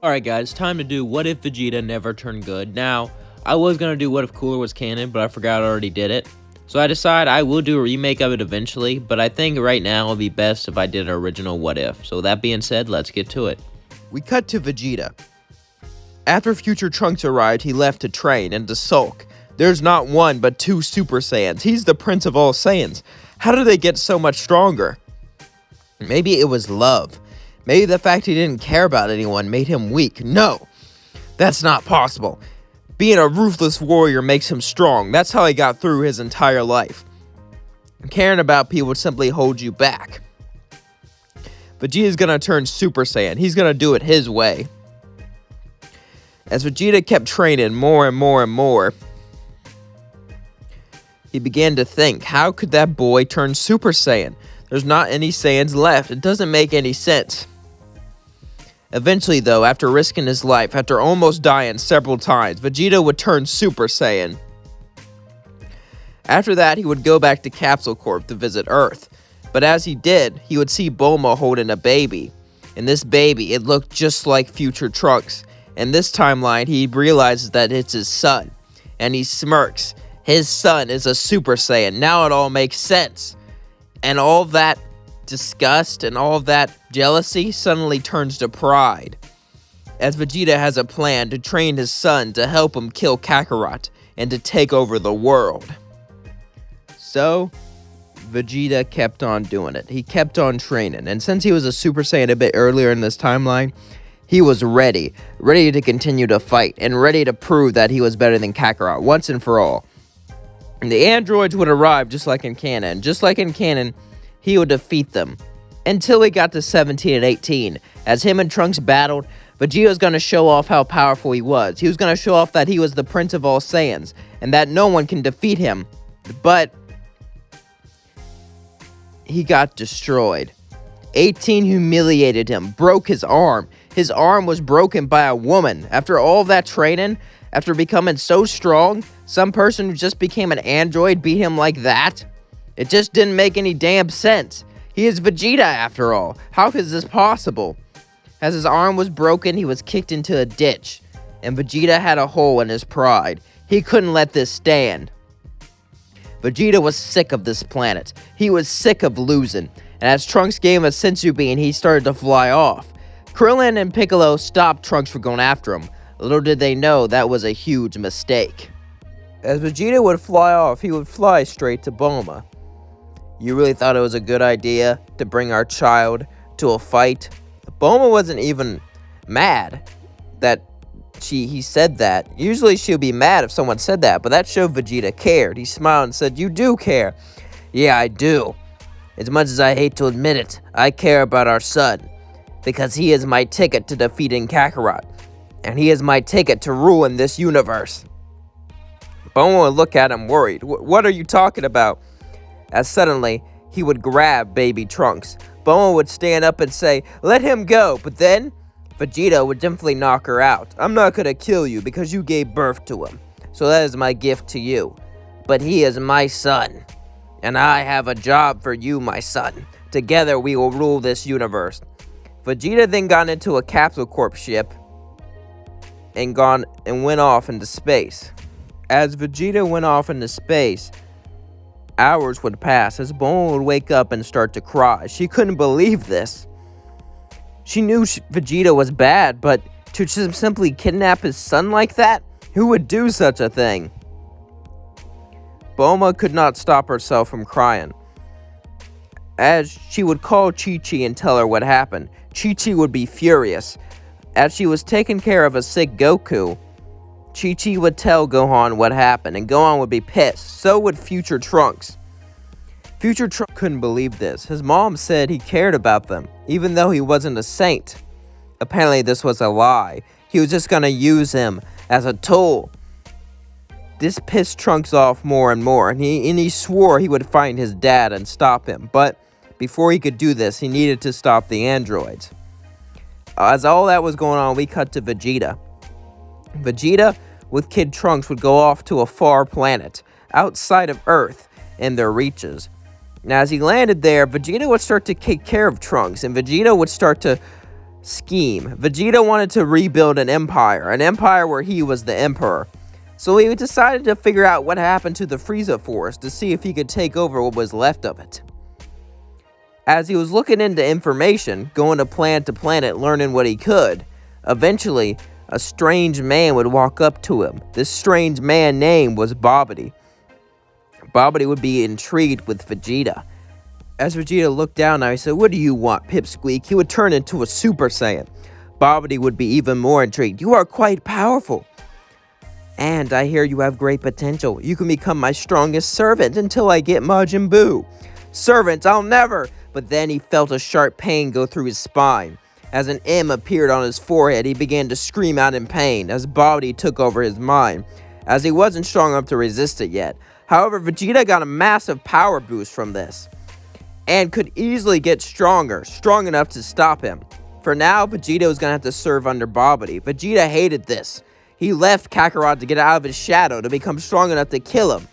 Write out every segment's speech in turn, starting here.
Alright guys, time to do What If Vegeta Never Turned Good. Now, I was going to do What If Cooler Was Canon, but I forgot I already did it. So I decided I will do a remake of it eventually, but I think right now it would be best if I did an original What If. So that being said, let's get to it. We cut to Vegeta. After Future Trunks arrived, he left to train and to sulk. There's not one but two Super Saiyans. He's the Prince of all Saiyans. How did they get so much stronger? Maybe it was love. Maybe the fact he didn't care about anyone made him weak. No, that's not possible. Being a ruthless warrior makes him strong. That's how he got through his entire life. Caring about people would simply hold you back. Vegeta's gonna turn Super Saiyan. He's gonna do it his way. As Vegeta kept training more and more and more, he began to think, how could that boy turn Super Saiyan? There's not any Saiyans left. It doesn't make any sense. Eventually, though, after risking his life, after almost dying several times, Vegeta would turn Super Saiyan. After that, he would go back to Capsule Corp to visit Earth. But as he did, he would see Bulma holding a baby. And this baby, it looked just like Future Trunks. In this timeline, he realizes that it's his son. And he smirks. His son is a Super Saiyan. Now it all makes sense. And all that disgust and all that jealousy suddenly turns to pride, as Vegeta has a plan to train his son to help him kill Kakarot and to take over the world. So, Vegeta kept on doing it. He kept on training, and since he was a Super Saiyan a bit earlier in this timeline, he was ready to continue to fight, and ready to prove that he was better than Kakarot once and for all. And the androids would arrive just like in canon. Just like in canon, he would defeat them. Until he got to 17 and 18. As him and Trunks battled, Vegeta was going to show off how powerful he was. He was going to show off that he was the Prince of all Saiyans, and that no one can defeat him. But he got destroyed. 18 humiliated him, broke his arm. His arm was broken by a woman. After all that training, after becoming so strong, some person who just became an android beat him like that? It just didn't make any damn sense. He is Vegeta after all. How is this possible? As his arm was broken, he was kicked into a ditch. And Vegeta had a hole in his pride. He couldn't let this stand. Vegeta was sick of this planet. He was sick of losing. And as Trunks gave him a senzu bean, he started to fly off. Krillin and Piccolo stopped Trunks from going after him. Little did they know that was a huge mistake. As Vegeta would fly off, he would fly straight to Bulma. You really thought it was a good idea to bring our child to a fight? Bulma wasn't even mad that he said that. Usually she'll be mad if someone said that, but that showed Vegeta cared. He smiled and said, "You do care." "Yeah, I do. As much as I hate to admit it, I care about our son, because he is my ticket to defeating Kakarot, and he is my ticket to ruling this universe." Bulma would look at him worried. What are you talking about? As suddenly, he would grab baby Trunks. Bulma would stand up and say, "Let him go," but then Vegeta would gently knock her out. "I'm not gonna kill you because you gave birth to him, so that is my gift to you. But he is my son, and I have a job for you, my son. Together we will rule this universe." Vegeta then got into a Capsule Corp ship and went off into space. As Vegeta went off into space, hours would pass as Bulma would wake up and start to cry. She couldn't believe this. She knew Vegeta was bad, but to just simply kidnap his son like that? Who would do such a thing? Bulma could not stop herself from crying. As she would call Chi-Chi and tell her what happened, Chi-Chi would be furious. As she was taking care of a sick Goku, Chi-Chi would tell Gohan what happened, and Gohan would be pissed. So would Future Trunks. Future Trunks couldn't believe this. His mom said he cared about them, even though he wasn't a saint. Apparently this was a lie. He was just gonna use him as a tool. This pissed Trunks off more and more, and he swore he would find his dad and stop him. But before he could do this, he needed to stop the androids. As all that was going on, we cut to Vegeta. Vegeta with Kid Trunks would go off to a far planet outside of Earth in their reaches. Now, as he landed there, Vegeta would start to take care of Trunks, and Vegeta would start to scheme. Vegeta wanted to rebuild an empire where he was the emperor. So he decided to figure out what happened to the Frieza Force to see if he could take over what was left of it. As he was looking into information, going to planet, learning what he could, eventually, a strange man would walk up to him. This strange man name was Babidi. Babidi would be intrigued with Vegeta. As Vegeta looked down now, he said, "What do you want, Pipsqueak?" He would turn into a Super Saiyan. Babidi would be even more intrigued. "You are quite powerful. And I hear you have great potential. You can become my strongest servant until I get Majin Buu." "Servant, I'll never!" But then he felt a sharp pain go through his spine. As an M appeared on his forehead, he began to scream out in pain as Babidi took over his mind, as he wasn't strong enough to resist it yet. However, Vegeta got a massive power boost from this, and could easily get stronger, strong enough to stop him. For now, Vegeta was going to have to serve under Babidi. Vegeta hated this. He left Kakarot to get out of his shadow to become strong enough to kill him,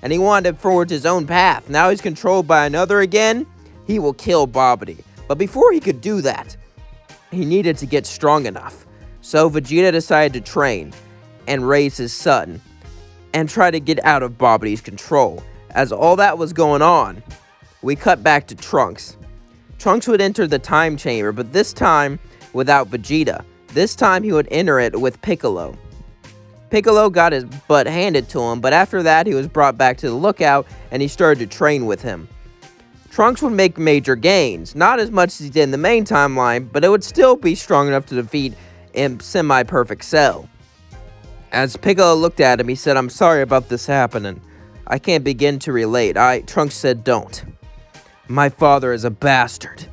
and he wanted to forge his own path. Now he's controlled by another again. He will kill Babidi. But before he could do that, he needed to get strong enough. So Vegeta decided to train and raise his son and try to get out of Babidi's control. As all that was going on, we cut back to Trunks. Trunks would enter the time chamber, but this time without Vegeta. This time he would enter it with Piccolo. Piccolo got his butt handed to him, but after that he was brought back to the lookout and he started to train with him. Trunks would make major gains, not as much as he did in the main timeline, but it would still be strong enough to defeat in semi-perfect Cell. As Piccolo looked at him, he said, "I'm sorry about this happening. I can't begin to relate." Trunks said, "Don't. My father is a bastard,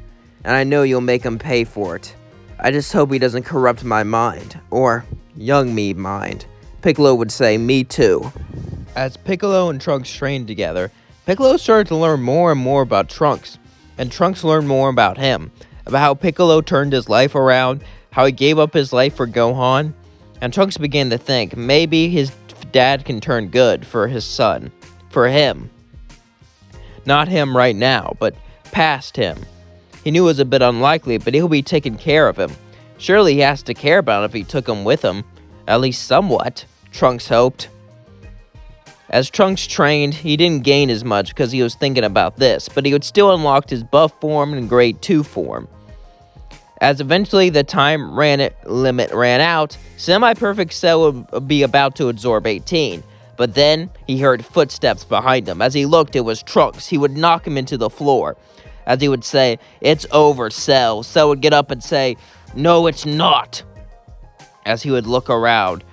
and I know you'll make him pay for it. I just hope he doesn't corrupt my mind, or young me mind." Piccolo would say, "Me too." As Piccolo and Trunks trained together, Piccolo started to learn more and more about Trunks, and Trunks learned more about him, about how Piccolo turned his life around, how he gave up his life for Gohan, and Trunks began to think maybe his dad can turn good for his son, for him. Not him right now, but past him. He knew it was a bit unlikely, but he'll be taking care of him. Surely he has to care about him if he took him with him, at least somewhat, Trunks hoped. As Trunks trained, he didn't gain as much because he was thinking about this, but he would still unlock his buff form and grade 2 form. As eventually the time limit ran out, Semi-Perfect Cell would be about to absorb 18. But then he heard footsteps behind him. As he looked, it was Trunks. He would knock him into the floor. As he would say, "It's over, Cell." Cell would get up and say, "No, it's not." As he would look around,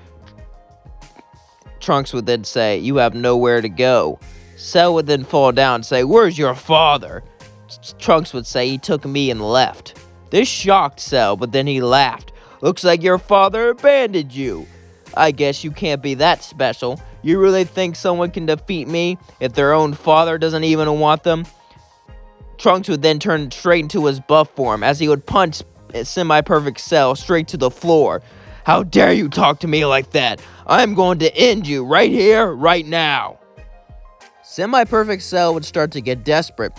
Trunks would then say, "You have nowhere to go." Cell would then fall down and say, "Where's your father?" Trunks would say, "He took me and left." This shocked Cell, but then he laughed. "Looks like your father abandoned you. I guess you can't be that special. You really think someone can defeat me if their own father doesn't even want them?" Trunks would then turn straight into his buff form as he would punch Semi-Perfect Cell straight to the floor. "How dare you talk to me like that? I'm going to end you right here, right now." Semi-Perfect Cell would start to get desperate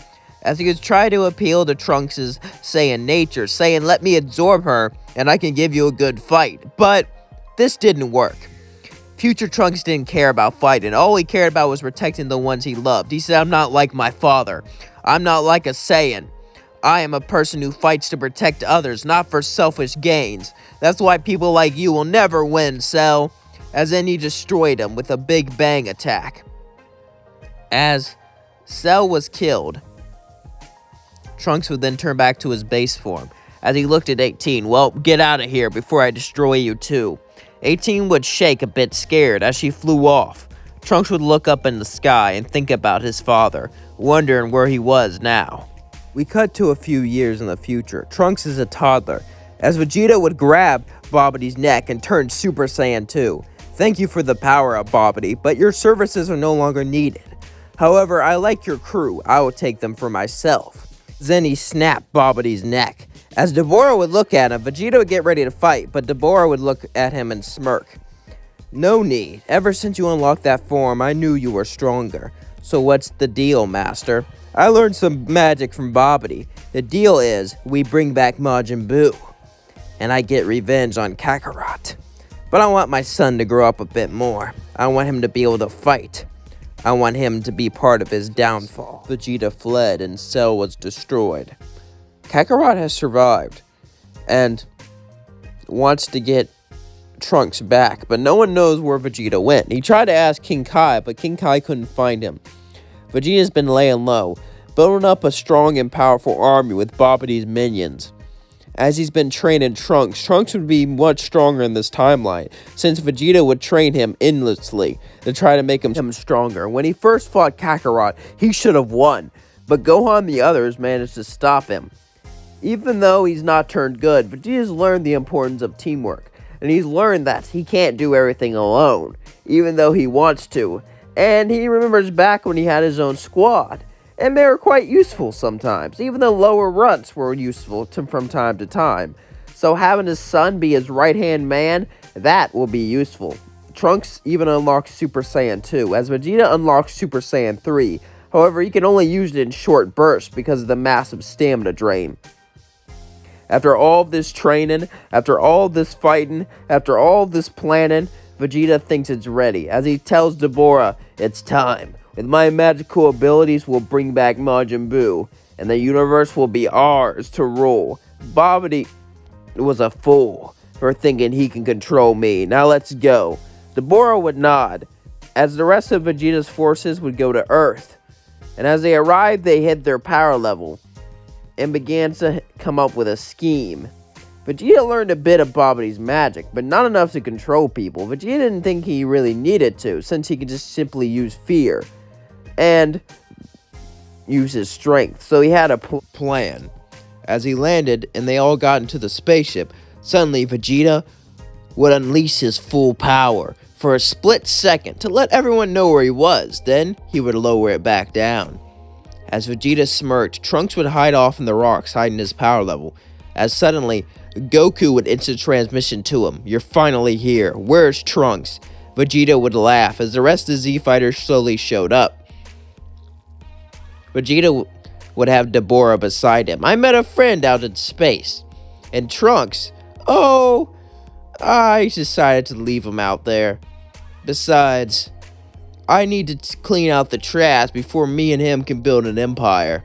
as he would try to appeal to Trunks' Saiyan nature, saying, "Let me absorb her and I can give you a good fight." But this didn't work. Future Trunks didn't care about fighting. All he cared about was protecting the ones he loved. He said, "I'm not like my father. I'm not like a Saiyan. I am a person who fights to protect others, not for selfish gains. That's why people like you will never win, Cell." As then he destroyed him with a Big Bang attack. As Cell was killed, Trunks would then turn back to his base form. As he looked at 18, "Well, get out of here before I destroy you too." 18 would shake a bit scared as she flew off. Trunks would look up in the sky and think about his father, wondering where he was now. We cut to a few years in the future. Trunks is a toddler, as Vegeta would grab Babidi's neck and turn Super Saiyan 2. "Thank you for the power-up, Babidi, but your services are no longer needed. However, I like your crew. I will take them for myself." Then he snapped Babidi's neck. As Deborah would look at him, Vegeta would get ready to fight, but Deborah would look at him and smirk. "No need. Ever since you unlocked that form, I knew you were stronger. So what's the deal, Master?" "I learned some magic from Babidi. The deal is, we bring back Majin Buu." and I get revenge on Kakarot. But I want my son to grow up a bit more. I want him to be able to fight. I want him to be part of his downfall. Vegeta fled and Cell was destroyed. Kakarot has survived and wants to get Trunks back, but no one knows where Vegeta went. He tried to ask King Kai, but King Kai couldn't find him. Vegeta's been laying low, building up a strong and powerful army with Babidi's minions. As he's been training Trunks, Trunks would be much stronger in this timeline, since Vegeta would train him endlessly to try to make him stronger. When he first fought Kakarot, he should have won, but Gohan and the others managed to stop him. Even though he's not turned good, Vegeta's learned the importance of teamwork, and he's learned that he can't do everything alone, even though he wants to, and he remembers back when he had his own squad. And they were quite useful sometimes. Even the lower runts were useful from time to time. So having his son be his right-hand man, that will be useful. Trunks even unlocks Super Saiyan 2, as Vegeta unlocks Super Saiyan 3. However, he can only use it in short bursts because of the massive stamina drain. After all this training, after all this fighting, after all this planning, Vegeta thinks it's ready, as he tells Deborah, "It's time. With my magical abilities, we'll bring back Majin Buu, and the universe will be ours to rule." Babidi was a fool for thinking he can control me. Now let's go. Deborah would nod, as the rest of Vegeta's forces would go to Earth. And as they arrived, they hit their power level and began to come up with a scheme. Vegeta learned a bit of Babidi's magic, but not enough to control people. Vegeta didn't think he really needed to, since he could just simply use fear and use his strength. So he had a plan. As he landed and they all got into the spaceship, suddenly Vegeta would unleash his full power for a split second to let everyone know where he was. Then he would lower it back down. As Vegeta smirked, Trunks would hide off in the rocks, hiding his power level. As suddenly, Goku would instant transmission to him. "You're finally here. Where's Trunks?" Vegeta would laugh as the rest of the Z Fighters slowly showed up. Vegeta would have Deborah beside him. "I met a friend out in space." And Trunks, I decided to leave him out there. Besides, I need to clean out the trash before me and him can build an empire.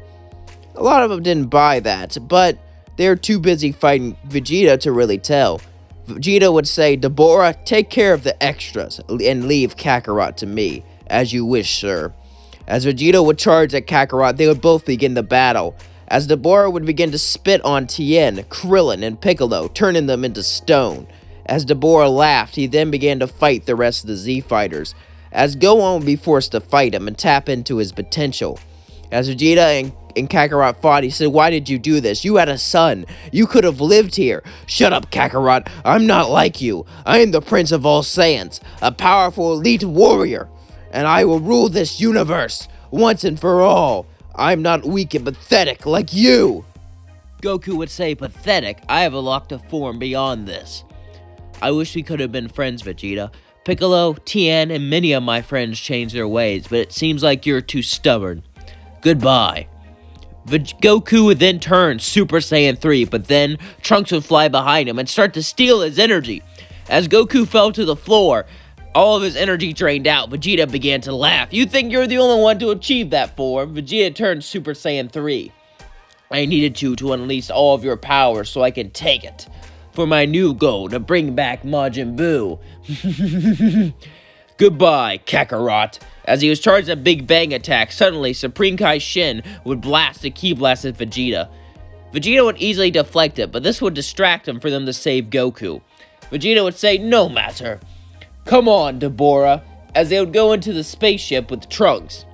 A lot of them didn't buy that, but they were too busy fighting Vegeta to really tell. Vegeta would say, "Deborah, take care of the extras and leave Kakarot to me." "As you wish, sir." As Vegeta would charge at Kakarot, they would both begin the battle. As Deborah would begin to spit on Tien, Krillin, and Piccolo, turning them into stone. As Deborah laughed, he then began to fight the rest of the Z Fighters. As Gohan would be forced to fight him and tap into his potential. As Vegeta and Kakarot fought, he said, "Why did you do this? You had a son. You could have lived here." "Shut up, Kakarot. I'm not like you. I am the Prince of all Saiyans, a powerful elite warrior, and I will rule this universe once and for all. I'm not weak and pathetic like you." Goku would say, "Pathetic? I have unlocked a form beyond this. I wish we could have been friends, Vegeta. Piccolo, Tien, and many of my friends changed their ways, but it seems like you're too stubborn. Goodbye." Goku would then turn Super Saiyan 3, but then Trunks would fly behind him and start to steal his energy. As Goku fell to the floor, all of his energy drained out. Vegeta began to laugh. "You think you're the only one to achieve that form?" Vegeta turned Super Saiyan 3. "I needed you to unleash all of your power so I can take it for my new goal to bring back Majin Buu." "Goodbye, Kakarot." As he was charged a Big Bang attack, suddenly Supreme Kai Shin would blast a Ki Blast at Vegeta. Vegeta would easily deflect it, but this would distract him for them to save Goku. Vegeta would say, "No matter. Come on, Deborah," as they would go into the spaceship with Trunks.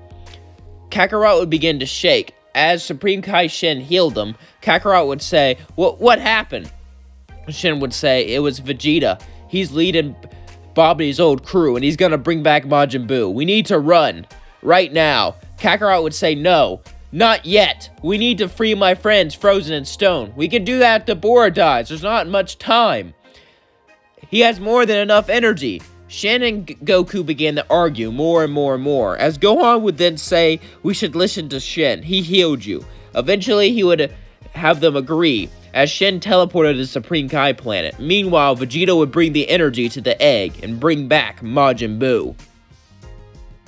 Kakarot would begin to shake. As Supreme Kai Shin healed him, Kakarot would say, What happened?" Shin would say, "It was Vegeta. He's leading Babidi's old crew, and he's gonna bring back Majin Buu. We need to run. Right now." Kakarot would say, "No, not yet. We need to free my friends frozen in stone. We can do that if Deborah dies. There's not much time. He has more than enough energy." Shin and Goku began to argue more and more and more, as Gohan would then say, "We should listen to Shin. He healed you." Eventually, he would have them agree as Shen teleported to the Supreme Kai planet. Meanwhile, Vegeta would bring the energy to the egg and bring back Majin Buu.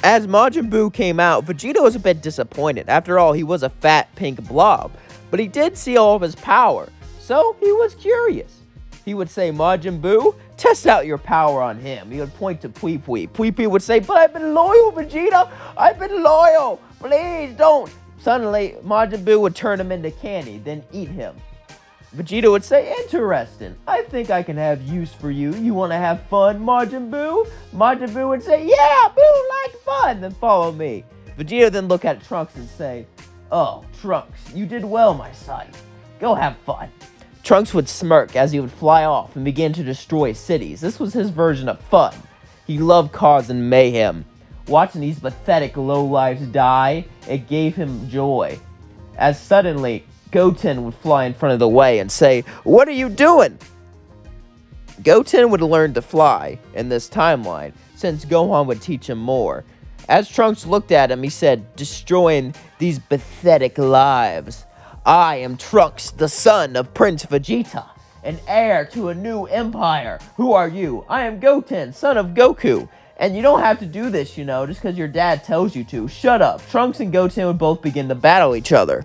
As Majin Buu came out, Vegeta was a bit disappointed. After all, he was a fat pink blob, but he did see all of his power, so he was curious. He would say, Majin Buu, test out your power on him. He would point to Pui Pui. Pui Pui would say, but I've been loyal, Vegeta. I've been loyal. Please don't. Suddenly, Majin Buu would turn him into candy, then eat him. Vegeta would say, interesting. I think I can have use for you. You want to have fun, Majin Buu? Majin Buu would say, yeah, Buu like fun. Then follow me. Vegeta then look at Trunks and say, oh, Trunks, you did well, my son. Go have fun. Trunks would smirk as he would fly off and begin to destroy cities. This was his version of fun. He loved causing mayhem. Watching these pathetic lowlifes die, it gave him joy. As suddenly, Goten would fly in front of the way and say, what are you doing? Goten would learn to fly in this timeline, since Gohan would teach him more. As Trunks looked at him, he said, destroying these pathetic lives. I am Trunks, the son of Prince Vegeta, an heir to a new empire. Who are you? I am Goten, son of Goku. And you don't have to do this, you know, just because your dad tells you to. Shut up. Trunks and Goten would both begin to battle each other.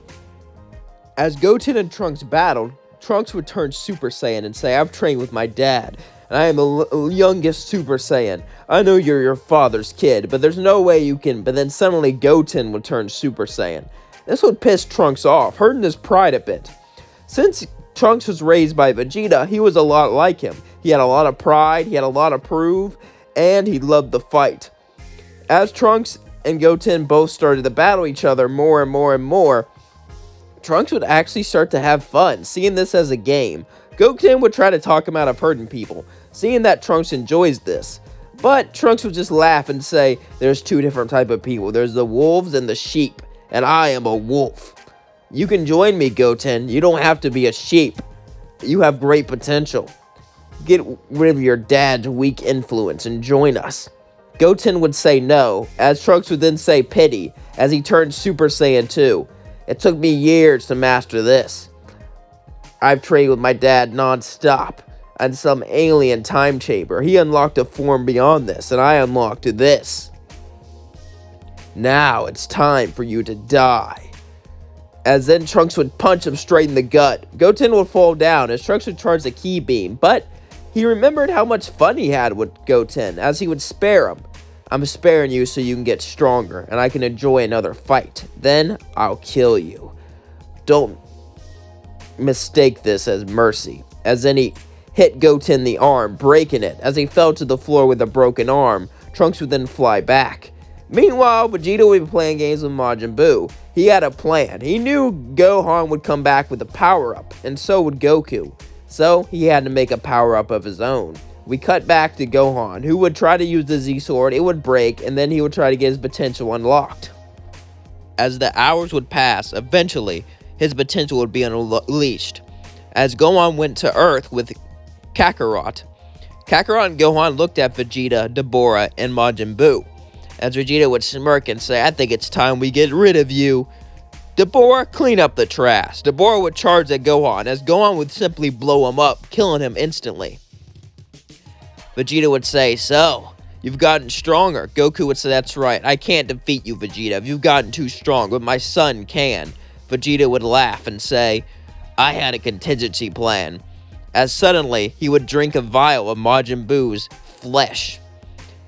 As Goten and Trunks battled, Trunks would turn Super Saiyan and say, I've trained with my dad, and I am the youngest Super Saiyan. I know you're your father's kid, but there's no way you can. But then suddenly Goten would turn Super Saiyan. This would piss Trunks off, hurting his pride a bit. Since Trunks was raised by Vegeta, he was a lot like him. He had a lot of pride, he had a lot of prove, and he loved the fight. As Trunks and Goten both started to battle each other more and more and more, Trunks would actually start to have fun, seeing this as a game. Goten would try to talk him out of hurting people, seeing that Trunks enjoys this. But Trunks would just laugh and say, there's two different types of people. There's the wolves and the sheep, and I am a wolf. You can join me, Goten. You don't have to be a sheep. You have great potential. Get rid of your dad's weak influence and join us. Goten would say no, as Trunks would then say pity, as he turned Super Saiyan 2. It took me years to master this. I've trained with my dad non-stop in some alien time chamber. He unlocked a form beyond this, and I unlocked this. Now it's time for you to die. As then Trunks would punch him straight in the gut. Goten would fall down as Trunks would charge the ki beam, but he remembered how much fun he had with Goten, as he would spare him. I'm sparing you so you can get stronger, and I can enjoy another fight. Then, I'll kill you. Don't mistake this as mercy. As then he hit Goten in the arm, breaking it. As he fell to the floor with a broken arm, Trunks would then fly back. Meanwhile, Vegeta would be playing games with Majin Buu. He had a plan. He knew Gohan would come back with a power-up, and so would Goku. So, he had to make a power-up of his own. We cut back to Gohan, who would try to use the Z-Sword, it would break, and then he would try to get his potential unlocked. As the hours would pass, eventually, his potential would be unleashed. As Gohan went to Earth with Kakarot, Kakarot and Gohan looked at Vegeta, Deborah, and Majin Buu. As Vegeta would smirk and say, I think it's time we get rid of you. Deborah, clean up the trash. Deborah would charge at Gohan, as Gohan would simply blow him up, killing him instantly. Vegeta would say, so, you've gotten stronger. Goku would say, that's right, I can't defeat you, Vegeta. You've gotten too strong, but my son can. Vegeta would laugh and say, I had a contingency plan. As suddenly, he would drink a vial of Majin Buu's flesh.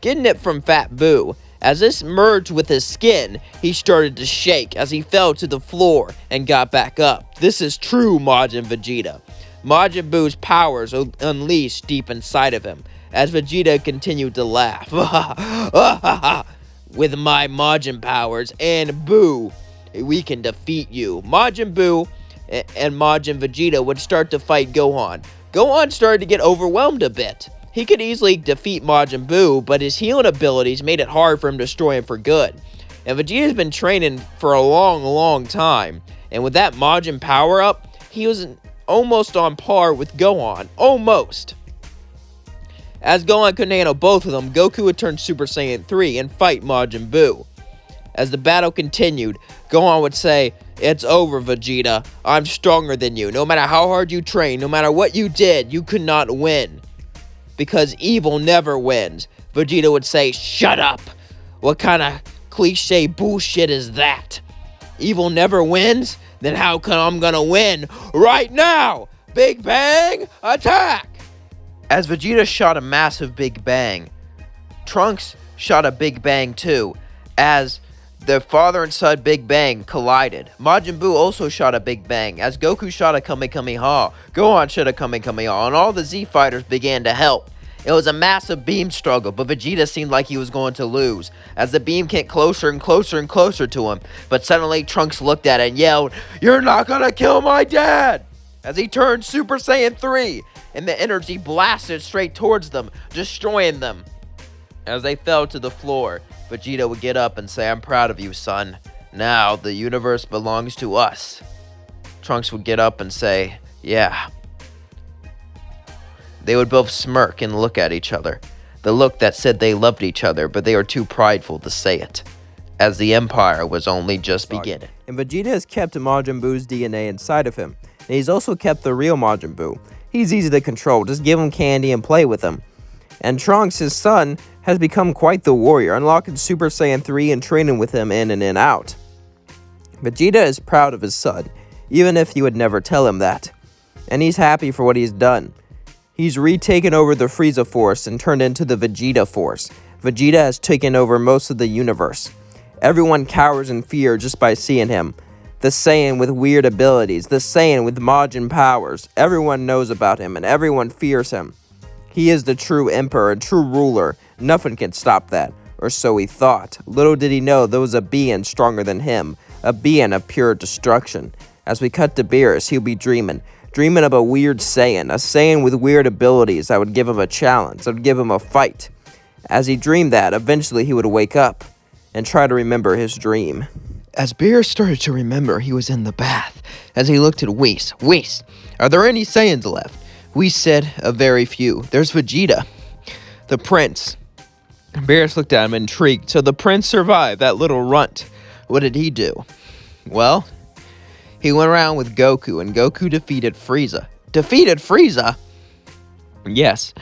Getting it from Fat Buu, as this merged with his skin, he started to shake as he fell to the floor and got back up. This is true Majin Vegeta. Majin Buu's powers unleashed deep inside of him, as Vegeta continued to laugh. With my Majin powers and Buu, we can defeat you. Majin Buu and Majin Vegeta would start to fight Gohan. Gohan started to get overwhelmed a bit. He could easily defeat Majin Buu, but his healing abilities made it hard for him to destroy him for good. And Vegeta's been training for a long time, and with that Majin power-up, he was almost on par with Gohan. Almost. As Gohan couldn't handle both of them, Goku would turn Super Saiyan 3 and fight Majin Buu. As the battle continued, Gohan would say, It's over, Vegeta. I'm stronger than you. No matter how hard you train, no matter what you did, you could not win. Because evil never wins. Vegeta would say, shut up. What kind of cliche bullshit is that? Evil never wins? Then how come I'm gonna win right now? Big Bang, attack! As Vegeta shot a massive Big Bang, Trunks shot a Big Bang too, as the father and son Big Bang collided. Majin Buu also shot a Big Bang, as Goku shot a Kamehameha, Gohan shot a Kamehameha, and all the Z fighters began to help. It was a massive beam struggle, but Vegeta seemed like he was going to lose, as the beam came closer and closer and closer to him. But suddenly Trunks looked at it and yelled, "You're not gonna kill my dad!" As he turned Super Saiyan 3, and the energy blasted straight towards them, destroying them. As they fell to the floor, Vegeta would get up and say, "I'm proud of you, son. Now the universe belongs to us." Trunks would get up and say, "Yeah." They would both smirk and look at each other, the look that said they loved each other, but they were too prideful to say it, as the Empire was only just beginning. And Vegeta has kept Majin Buu's DNA inside of him, and he's also kept the real Majin Buu. He's easy to control, just give him candy and play with him. And Trunks, his son, has become quite the warrior, unlocking Super Saiyan 3 and training with him in and out. Vegeta is proud of his son, even if he would never tell him that. And he's happy for what he's done. He's retaken over the Frieza Force and turned into the Vegeta Force. Vegeta has taken over most of the universe. Everyone cowers in fear just by seeing him. The Saiyan with weird abilities, the Saiyan with Majin powers. Everyone knows about him and everyone fears him. He is the true emperor and true ruler. Nothing can stop that, or so he thought. Little did he know there was a being stronger than him, a being of pure destruction. As we cut to Beerus, he'll be dreaming of a weird Saiyan, a Saiyan with weird abilities that would give him a challenge, that would give him a fight. As he dreamed that, eventually he would wake up and try to remember his dream. As Beerus started to remember, he was in the bath. As he looked at Whis, "Whis, are there any Saiyans left?" Whis said, "A very few. There's Vegeta, the prince." Beerus looked at him intrigued. "So the prince survived, that little runt. What did he do?" "Well, he went around with Goku, and Goku defeated Frieza." "Defeated Frieza?" "Yes,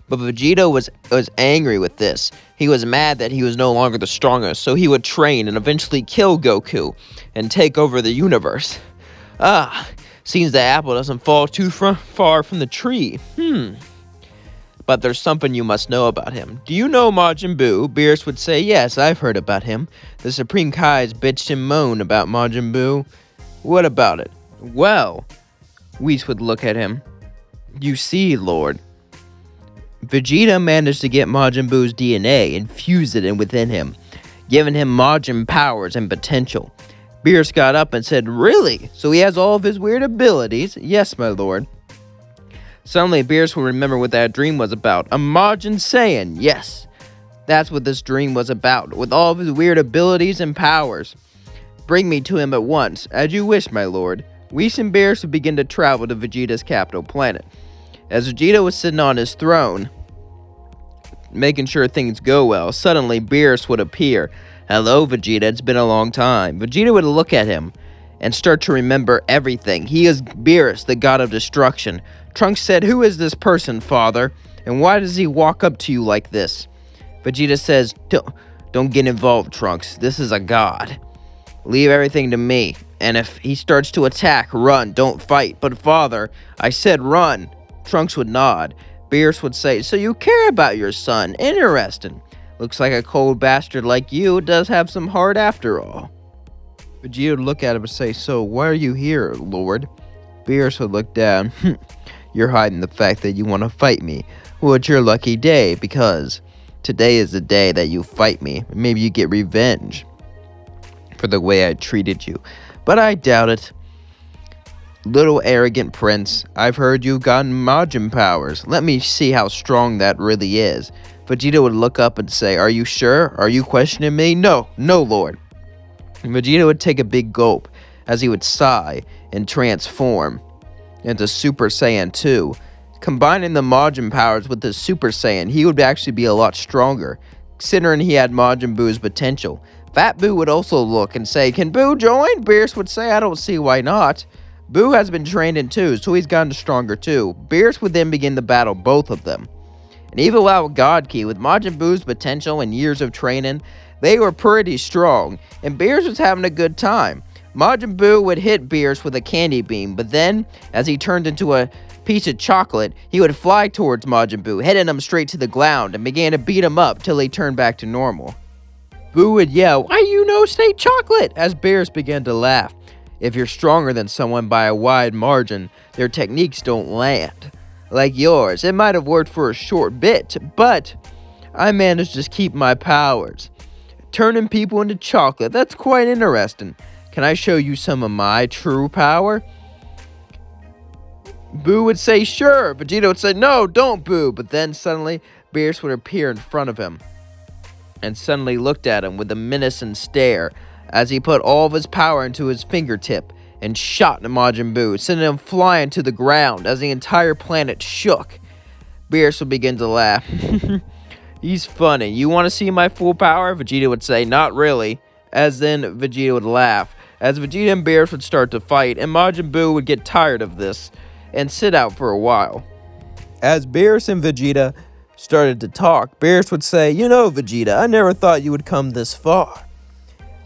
but Vegeta was angry with this. He was mad that he was no longer the strongest, so he would train and eventually kill Goku and take over the universe." Seems the apple doesn't fall too far from the tree. But there's something you must know about him. Do you know Majin Buu? Beerus would say, "Yes, I've heard about him. The Supreme Kai's bitched and moaned about Majin Buu." "What about it?" "Well," Whis would look at him. "You see, Lord, Vegeta managed to get Majin Buu's DNA and fuse it in within him, giving him Majin powers and potential." Beerus got up and said, "Really? So he has all of his weird abilities?" "Yes, my lord." Suddenly, Beerus would remember what that dream was about. A Majin Saiyan, yes. That's what this dream was about, with all of his weird abilities and powers. "Bring me to him at once." "As you wish, my lord." Whis and Beerus would begin to travel to Vegeta's capital planet. As Vegeta was sitting on his throne, making sure things go well, suddenly Beerus would appear. "Hello, Vegeta, it's been a long time." Vegeta would look at him and start to remember everything. He is Beerus, the god of destruction. Trunks said, "Who is this person, father? And why does he walk up to you like this?" Vegeta says, Don't get involved, Trunks. This is a god. Leave everything to me. And if he starts to attack, run, don't fight." "But father, I said run." Trunks would nod. Beerus would say, "So you care about your son. Interesting. Looks like a cold bastard like you does have some heart after all." Vegeta would look at him and say, "So why are you here, Lord?" Beerus would look down. "You're hiding the fact that you want to fight me. Well, it's your lucky day, because today is the day that you fight me. Maybe you get revenge for the way I treated you. But I doubt it. Little arrogant prince, I've heard you've gotten Majin powers. Let me see how strong that really is." Vegeta would look up and say, "Are you sure? Are you questioning me?" No, Lord." Vegeta would take a big gulp as he would sigh and transform into Super Saiyan 2. Combining the Majin powers with his Super Saiyan, he would actually be a lot stronger, considering he had Majin Buu's potential. Fat Boo would also look and say, "Can Boo join?" Beerus would say, "I don't see why not." Boo has been trained in too, so he's gotten stronger too. Beerus would then begin to battle both of them. And even without God Key, with Majin Buu's potential and years of training, they were pretty strong, and Beerus was having a good time. Majin Buu would hit Beerus with a candy beam, but then, as he turned into a piece of chocolate, he would fly towards Majin Buu, hitting him straight to the ground, and began to beat him up till he turned back to normal. Buu would yell, "Why you no stay chocolate?" as Beerus began to laugh. If you're stronger than someone by a wide margin, their techniques don't land. Like yours, it might have worked for a short bit, but I managed to keep my powers. Turning people into chocolate, that's quite interesting. Can I show you some of my true power? Boo would say, "Sure." Vegeta would say, "No, don't, Boo." But then suddenly, Beerus would appear in front of him and suddenly looked at him with a menacing stare as he put all of his power into his fingertip and shot Majin Buu, sending him flying to the ground as the entire planet shook. Beerus would begin to laugh. "He's funny. You want to see my full power?" Vegeta would say, "Not really." As then Vegeta would laugh, as Vegeta and Beerus would start to fight, and Majin Buu would get tired of this and sit out for a while. As Beerus and Vegeta started to talk, Beerus would say, "You know, Vegeta, I never thought you would come this far,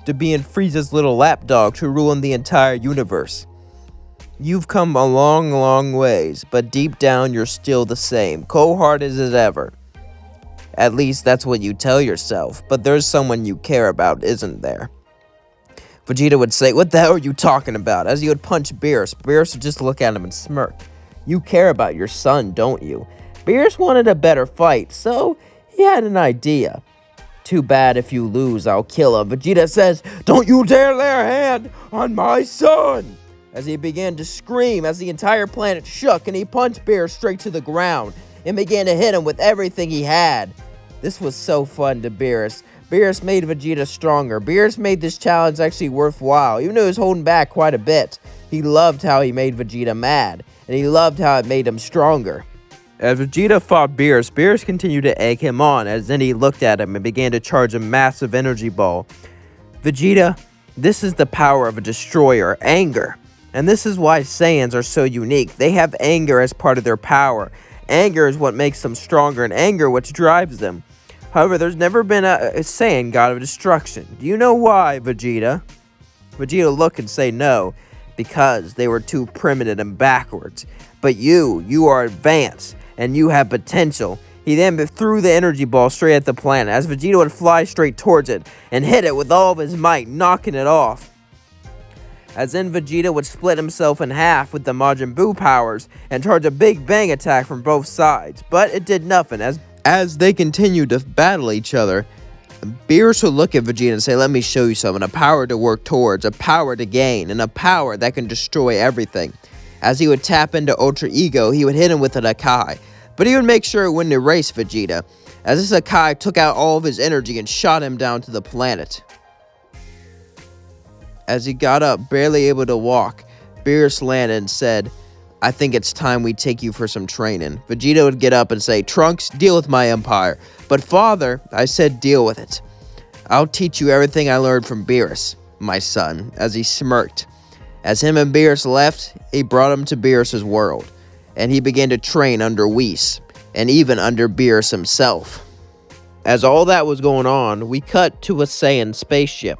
to being Frieza's little lapdog to ruin the entire universe. You've come a long, long ways, but deep down you're still the same, cold-hearted as ever. At least that's what you tell yourself, but there's someone you care about, isn't there?" Vegeta would say, "What the hell are you talking about?" As he would punch Beerus, Beerus would just look at him and smirk. "You care about your son, don't you?" Beerus wanted a better fight, so he had an idea. "Too bad if you lose, I'll kill him." Vegeta says, "Don't you dare lay a hand on my son!" As he began to scream, as the entire planet shook, and he punched Beerus straight to the ground and began to hit him with everything he had. This was so fun to Beerus. Beerus made Vegeta stronger. Beerus made this challenge actually worthwhile, even though he was holding back quite a bit. He loved how he made Vegeta mad, and he loved how it made him stronger. As Vegeta fought Beerus, Beerus continued to egg him on, as then he looked at him and began to charge a massive energy ball. "Vegeta, this is the power of a destroyer, anger. And this is why Saiyans are so unique. They have anger as part of their power. Anger is what makes them stronger, and anger what drives them. However, there's never been a Saiyan god of destruction. Do you know why, Vegeta?" Vegeta would look and say no, because they were too primitive and backwards. "But you are advanced, and you have potential." He then threw the energy ball straight at the planet, as Vegeta would fly straight towards it and hit it with all of his might, knocking it off. As then Vegeta would split himself in half with the Majin Buu powers and charge a big bang attack from both sides, but it did nothing. As they continued to battle each other, Beerus would look at Vegeta and say, "Let me show you something, a power to work towards, a power to gain, and a power that can destroy everything." As he would tap into Ultra Ego, he would hit him with an Akai, but he would make sure it wouldn't erase Vegeta, as this Akai took out all of his energy and shot him down to the planet. As he got up, barely able to walk, Beerus landed and said, "I think it's time we take you for some training." Vegeta would get up and say, "Trunks, deal with my empire." "But father," I said, "deal with it. I'll teach you everything I learned from Beerus, my son," as he smirked. As him and Beerus left, he brought him to Beerus' world, and he began to train under Whis, and even under Beerus himself. As all that was going on, we cut to a Saiyan spaceship.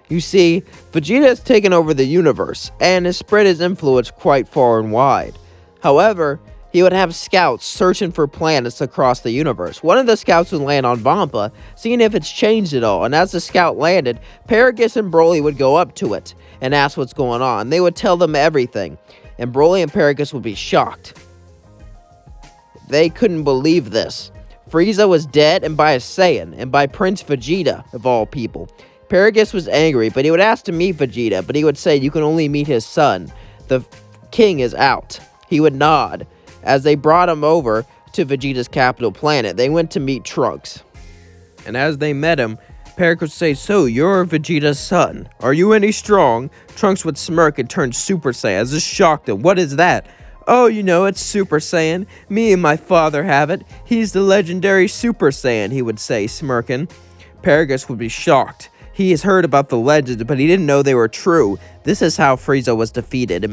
You see, Vegeta has taken over the universe, and has spread his influence quite far and wide. However, he would have scouts searching for planets across the universe. One of the scouts would land on Vampa, seeing if it's changed at all, and as the scout landed, Paragus and Broly would go up to it and ask what's going on. They would tell them everything, and Broly and Paragus would be shocked. They couldn't believe this. Frieza was dead, and by a Saiyan, and by Prince Vegeta, of all people. Paragus was angry, but he would ask to meet Vegeta, but he would say, "You can only meet his son. The king is out." He would nod. As they brought him over to Vegeta's capital planet, they went to meet Trunks. And as they met him, Paragus would say, "So, you're Vegeta's son. Are you any strong?" Trunks would smirk and turn Super Saiyan, as this shocked him. "What is that?" "Oh, you know, it's Super Saiyan. Me and my father have it. He's the legendary Super Saiyan," he would say, smirking. Paragus would be shocked. He has heard about the legends, but he didn't know they were true. This is how Frieza was defeated.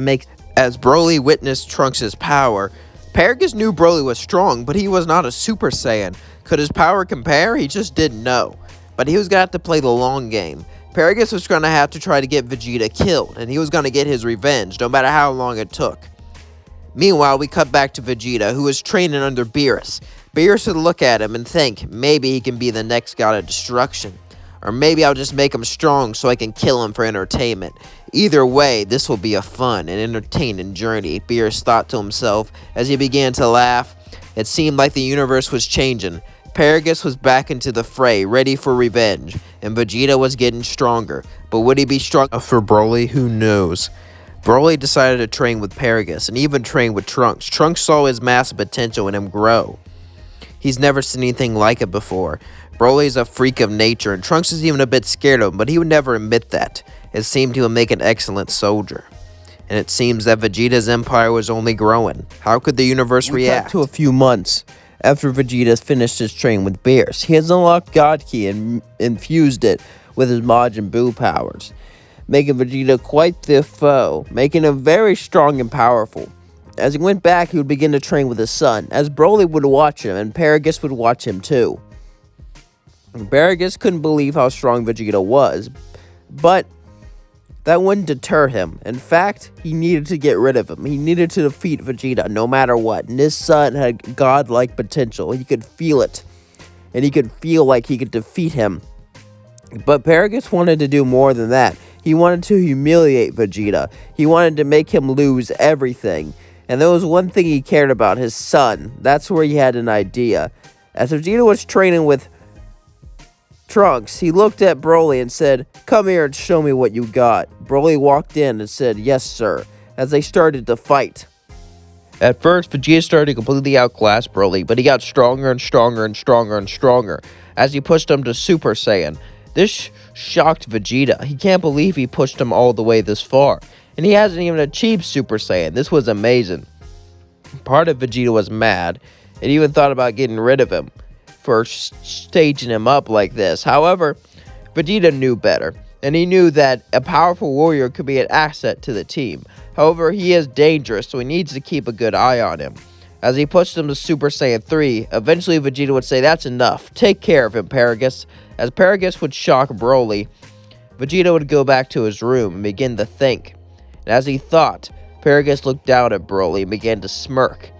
As Broly witnessed Trunks' power, Paragus knew Broly was strong, but he was not a Super Saiyan. Could his power compare? He just didn't know. But he was going to have to play the long game. Paragus was going to have to try to get Vegeta killed, and he was going to get his revenge, no matter how long it took. Meanwhile, we cut back to Vegeta, who is training under Beerus. Beerus would look at him and think, maybe he can be the next god of destruction. Or maybe I'll just make him strong so I can kill him for entertainment. Either way, this will be a fun and entertaining journey, Beerus thought to himself as he began to laugh. It seemed like the universe was changing. Paragus was back into the fray, ready for revenge, and Vegeta was getting stronger. But would he be strong enough for Broly? Who knows? Broly decided to train with Paragus and even train with Trunks. Trunks saw his massive potential in him grow. He's never seen anything like it before. Broly's a freak of nature, and Trunks is even a bit scared of him, but he would never admit that. It seemed he would make an excellent soldier. And it seems that Vegeta's empire was only growing. How could the universe react? To a few months after Vegeta finished his training with Beerus, he has unlocked God Ki and infused it with his Majin Buu powers, making Vegeta quite the foe, making him very strong and powerful. As he went back, he would begin to train with his son, as Broly would watch him, and Paragus would watch him too. Paragus couldn't believe how strong Vegeta was, but that wouldn't deter him. In fact, he needed to get rid of him. He needed to defeat Vegeta no matter what, and his son had godlike potential. He could feel it, and he could feel like he could defeat him. But Paragus wanted to do more than that. He wanted to humiliate Vegeta. He wanted to make him lose everything. And there was one thing he cared about, his son. That's where he had an idea. As Vegeta was training with Trunks, he looked at Broly and said, "Come here and show me what you got." Broly walked in and said, "Yes, sir," as they started to fight. At first, Vegeta started to completely outclass Broly, but he got stronger and stronger and stronger and stronger as he pushed him to Super Saiyan. This shocked Vegeta. He can't believe he pushed him all the way this far. And he hasn't even achieved Super Saiyan. This was amazing. Part of Vegeta was mad. It even thought about getting rid of him for staging him up like this. However, Vegeta knew better. And he knew that a powerful warrior could be an asset to the team. However, he is dangerous, so he needs to keep a good eye on him. As he pushed him to Super Saiyan 3, eventually Vegeta would say, "That's enough. Take care of him, Paragus." As Paragus would shock Broly, Vegeta would go back to his room and begin to think. And as he thought, Paragus looked down at Broly and began to smirk.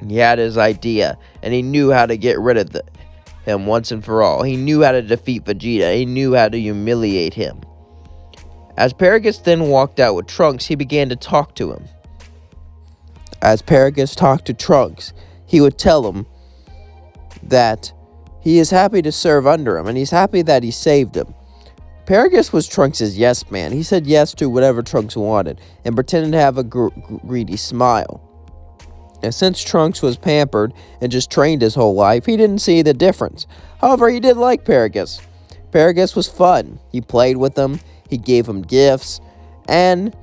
He had his idea, and he knew how to get rid of him once and for all. He knew how to defeat Vegeta. He knew how to humiliate him. As Paragus then walked out with Trunks, he began to talk to him. As Paragus talked to Trunks, he would tell him that he is happy to serve under him, and he's happy that he saved him. Paragus was Trunks' yes man. He said yes to whatever Trunks wanted, and pretended to have a greedy smile. And since Trunks was pampered and just trained his whole life, he didn't see the difference. However, he did like Paragus. Paragus was fun. He played with him, he gave him gifts, and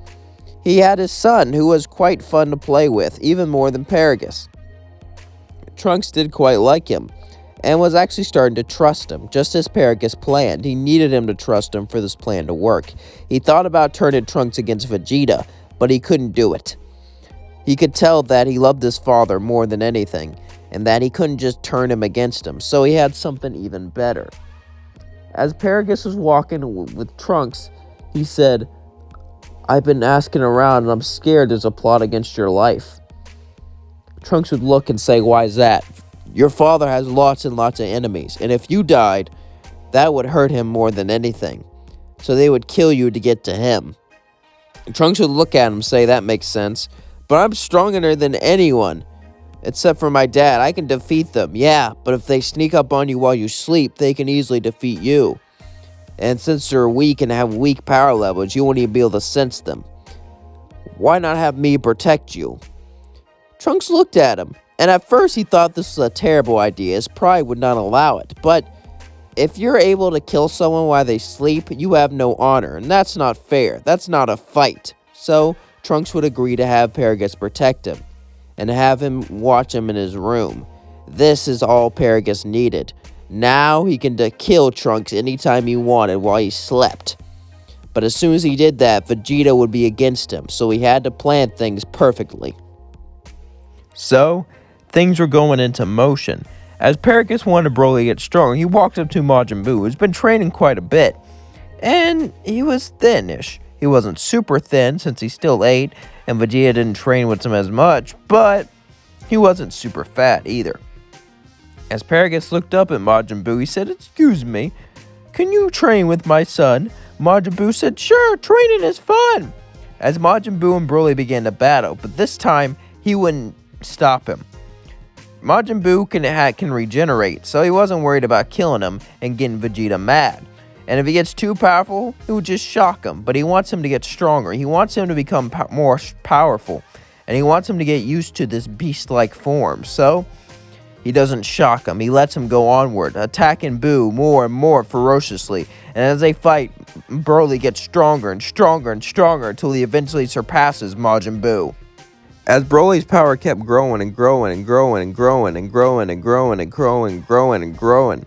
he had his son, who was quite fun to play with, even more than Paragus. Trunks did quite like him, and was actually starting to trust him, just as Paragus planned. He needed him to trust him for this plan to work. He thought about turning Trunks against Vegeta, but he couldn't do it. He could tell that he loved his father more than anything, and that he couldn't just turn him against him, so he had something even better. As Paragus was walking with Trunks, he said, "I've been asking around, and I'm scared there's a plot against your life." Trunks would look and say, "Why is that?" "Your father has lots and lots of enemies, and if you died, that would hurt him more than anything. So they would kill you to get to him." And Trunks would look at him and say, "That makes sense. But I'm stronger than anyone, except for my dad. I can defeat them." "Yeah, but if they sneak up on you while you sleep, they can easily defeat you. And since they're weak and have weak power levels, you won't even be able to sense them. Why not have me protect you?" Trunks looked at him, and at first he thought this was a terrible idea. His pride would not allow it. But if you're able to kill someone while they sleep, you have no honor, and that's not fair. That's not a fight. So Trunks would agree to have Paragus protect him, and have him watch him in his room. This is all Paragus needed. Now he can kill Trunks anytime he wanted while he slept. But as soon as he did that, Vegeta would be against him, so he had to plan things perfectly. So, things were going into motion. As Paragus wanted Broly to get strong, he walked up to Majin Buu, who's been training quite a bit. And he was thin-ish. He wasn't super thin since he still ate, and Vegeta didn't train with him as much, but he wasn't super fat either. As Paragus looked up at Majin Buu, he said, "Excuse me, can you train with my son?" Majin Buu said, "Sure, training is fun." As Majin Buu and Broly began to battle, but this time he wouldn't stop him. Majin Buu can regenerate, so he wasn't worried about killing him and getting Vegeta mad. And if he gets too powerful, it would just shock him. But he wants him to get stronger. He wants him to become more powerful. And he wants him to get used to this beast-like form. So he doesn't shock him. He lets him go onward, attacking Buu more and more ferociously. And as they fight, Broly gets stronger and stronger and stronger until he eventually surpasses Majin Buu. As Broly's power kept growing and growing and growing and growing and growing and growing and growing and growing and growing,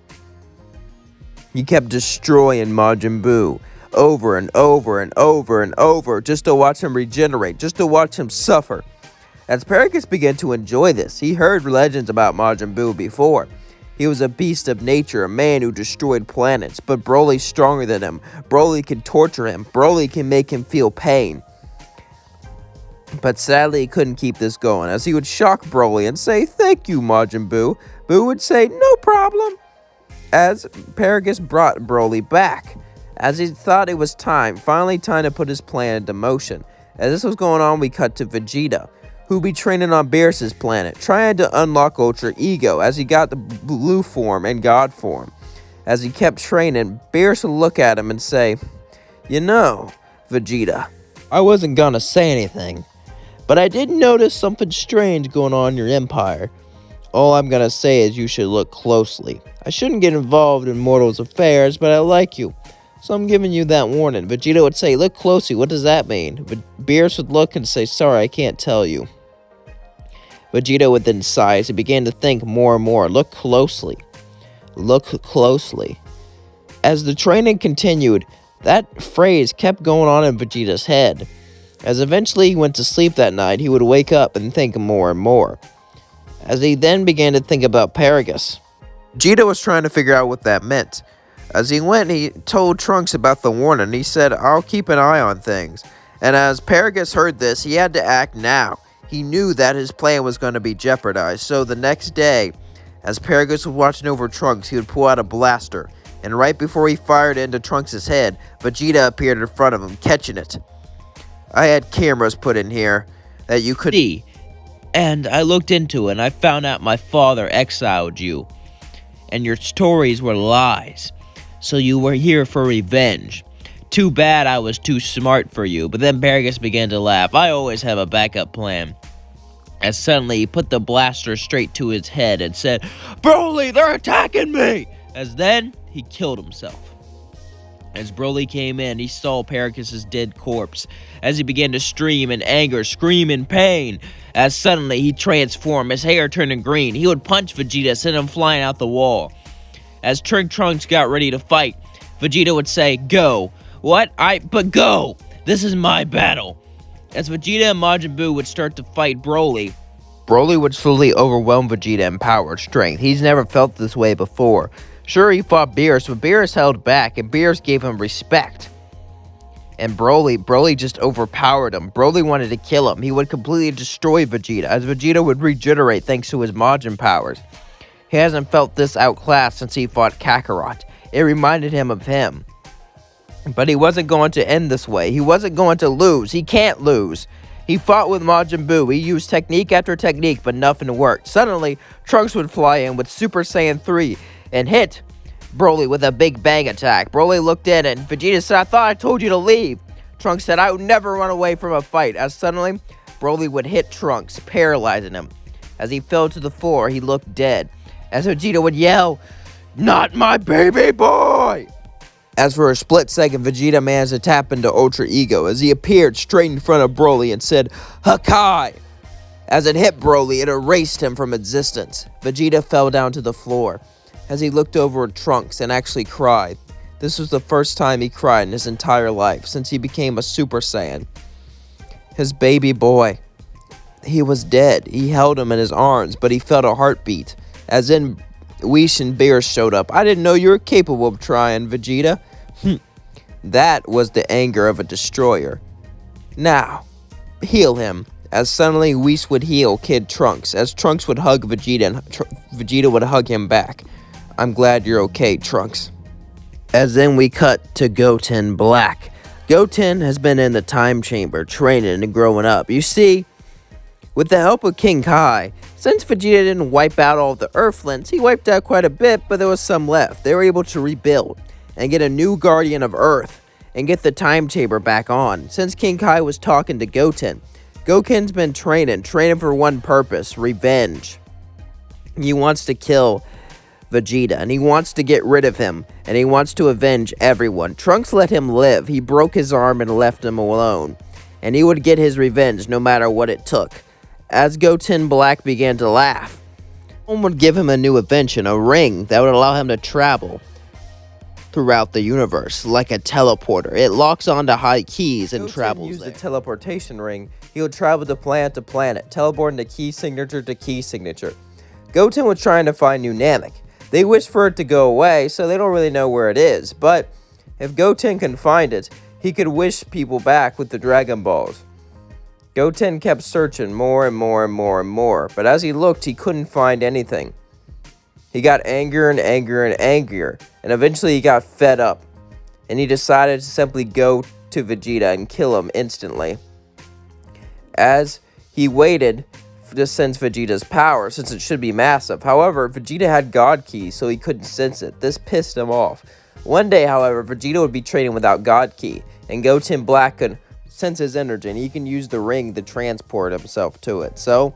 he kept destroying Majin Buu over and over and over and over just to watch him regenerate, just to watch him suffer. As Paragus began to enjoy this, he heard legends about Majin Buu before. He was a beast of nature, a man who destroyed planets, but Broly's stronger than him. Broly can torture him. Broly can make him feel pain. But sadly, he couldn't keep this going, as he would shock Broly and say, "Thank you, Majin Buu." Buu would say, "No problem." As Paragus brought Broly back, as he thought it was finally time to put his plan into motion. As this was going on, we cut to Vegeta, who'd be training on Beerus' planet, trying to unlock Ultra Ego, as he got the blue form and God form. As he kept training, Beerus would look at him and say, "You know, Vegeta, I wasn't gonna say anything, but I did notice something strange going on in your empire. All I'm gonna say is you should look closely. I shouldn't get involved in mortals' affairs, but I like you, so I'm giving you that warning." Vegeta would say, "Look closely, what does that mean?" Beerus would look and say, "Sorry, I can't tell you." Vegeta would then sigh as he began to think more and more. Look closely. Look closely. As the training continued, that phrase kept going on in Vegeta's head. As eventually he went to sleep that night, he would wake up and think more and more. As he then began to think about Paragus, Vegeta was trying to figure out what that meant. As he went, he told Trunks about the warning. He said, "I'll keep an eye on things." And as Paragus heard this, he had to act now. He knew that his plan was going to be jeopardized. So the next day, as Paragus was watching over Trunks, he would pull out a blaster. And right before he fired into Trunks' head, Vegeta appeared in front of him, catching it. "I had cameras put in here that you could see, and I looked into it and I found out my father exiled you. And your stories were lies. So you were here for revenge. Too bad I was too smart for you." But then Paragus began to laugh. "I always have a backup plan." As suddenly he put the blaster straight to his head and said, "Broly, they're attacking me!" As then he killed himself. As Broly came in, he saw Paragus' dead corpse. As he began to scream in anger, scream in pain. As suddenly he transformed, his hair turning green. He would punch Vegeta, send him flying out the wall. As Trunks got ready to fight, Vegeta would say, "Go." "What? But go! This is my battle." As Vegeta and Majin Buu would start to fight Broly would slowly overwhelm Vegeta in power and strength. He's never felt this way before. Sure, he fought Beerus, but Beerus held back, and Beerus gave him respect. And Broly just overpowered him. Broly wanted to kill him. He would completely destroy Vegeta, as Vegeta would regenerate thanks to his Majin powers. He hasn't felt this outclassed since he fought Kakarot. It reminded him of him. But he wasn't going to end this way. He wasn't going to lose. He can't lose. He fought with Majin Buu. He used technique after technique, but nothing worked. Suddenly, Trunks would fly in with Super Saiyan 3 and hit Broly with a big bang attack. Broly looked in and Vegeta said, "I thought I told you to leave." Trunks said, "I would never run away from a fight." As suddenly, Broly would hit Trunks, paralyzing him. As he fell to the floor, he looked dead. As Vegeta would yell, "Not my baby boy!" As for a split second, Vegeta managed to tap into Ultra Ego as he appeared straight in front of Broly and said, "Hakai!" As it hit Broly, it erased him from existence. Vegeta fell down to the floor. as he looked over at Trunks and actually cried. This was the first time he cried in his entire life since he became a Super Saiyan. His baby boy. He was dead. He held him in his arms, but he felt a heartbeat. As in, Whis and Beerus showed up. I didn't know you were capable of trying, Vegeta. That was the anger of a destroyer. Now, heal him. As suddenly Whis would heal Kid Trunks, as Trunks would hug Vegeta and Vegeta would hug him back. I'm glad you're okay, Trunks. As then we cut to Goten Black. Goten has been in the time chamber, training and growing up. You see, with the help of King Kai, since Vegeta didn't wipe out all the Earthlings, he wiped out quite a bit, but there was some left. They were able to rebuild and get a new Guardian of Earth and get the time chamber back on. Since King Kai was talking to Goten, Goten's been training for one purpose: revenge. He wants to kill Vegeta, and he wants to get rid of him, and he wants to avenge everyone. Trunks let him live. He broke his arm and left him alone, and he would get his revenge no matter what it took. As Goten Black began to laugh, someone would give him a new invention, a ring that would allow him to travel throughout the universe like a teleporter. It locks onto high keys and travels used there. the teleportation ring. He would travel to planet, teleporting to key signature to key signature. Goten was trying to find new Namek. They wish for it to go away, so they don't really know where it is. But if Goten can find it, he could wish people back with the Dragon Balls. Goten kept searching more and more, but as he looked, he couldn't find anything. He got angrier and angrier, and eventually he got fed up, and he decided to simply go to Vegeta and kill him instantly. As he waited to sense Vegeta's power, since it should be massive. However, Vegeta had God Ki, so he couldn't sense it. This pissed him off. One day, however, Vegeta would be training without God Ki, and Goten Black could sense his energy, and he can use the ring to transport himself to it. So,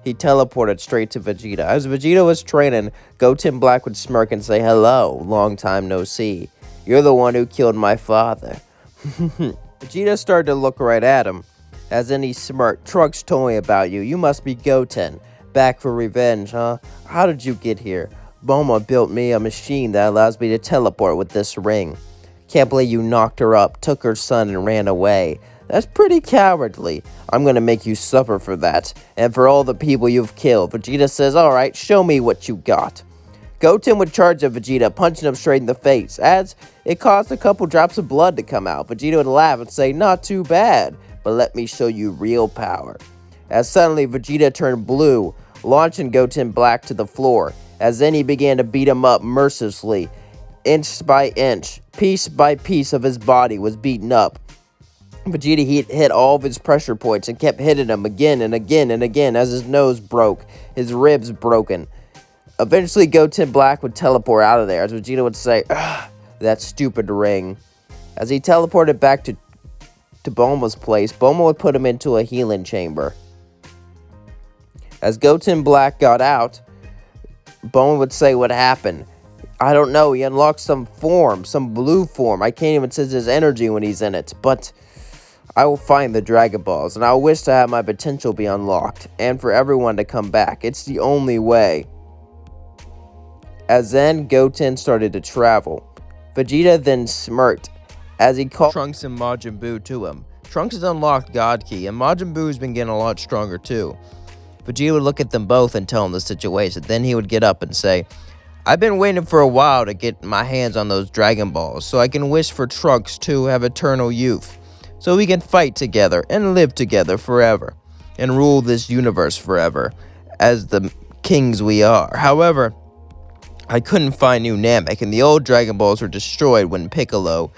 he teleported straight to Vegeta. As Vegeta was training, Goten Black would smirk and say, "Hello, long time no see. You're the one who killed my father." Vegeta started to look right at him. As then he smirked. "Trunks told me about you. You must be Goten. Back for revenge, huh? How did you get here? Bulma built me a machine that allows me to teleport with this ring. Can't believe you knocked her up, took her son, and ran away. That's pretty cowardly. I'm gonna make you suffer for that, and for all the people you've killed." Vegeta says, "Alright, show me what you got." Goten would charge at Vegeta, punching him straight in the face, as it caused a couple drops of blood to come out. Vegeta would laugh and say, "Not too bad, but let me show you real power." As suddenly Vegeta turned blue, launching Goten Black to the floor, as then he began to beat him up mercilessly. Inch by inch, piece by piece of his body was beaten up. Vegeta hit all of his pressure points and kept hitting him again and again and again as his nose broke, his ribs broken. Eventually Goten Black would teleport out of there, as Vegeta would say, "Ugh, that stupid ring." As he teleported back to Bulma's place, Bulma would put him into a healing chamber. As Goten Black got out, Bulma would say what happened. "I don't know, he unlocked some form, some blue form. I can't even sense his energy when he's in it, but I will find the Dragon Balls, and I wish to have my potential be unlocked, and for everyone to come back. It's the only way." As then Goten started to travel, Vegeta then smirked as he called Trunks and Majin Buu to him. Trunks has unlocked God Ki, and Majin Buu has been getting a lot stronger too. Vegeta would look at them both and tell them the situation. Then he would get up and say, "I've been waiting for a while to get my hands on those Dragon Balls, so I can wish for Trunks to have eternal youth, so we can fight together and live together forever, and rule this universe forever, as the kings we are. However, I couldn't find new Namek, and the old Dragon Balls were destroyed when Piccolo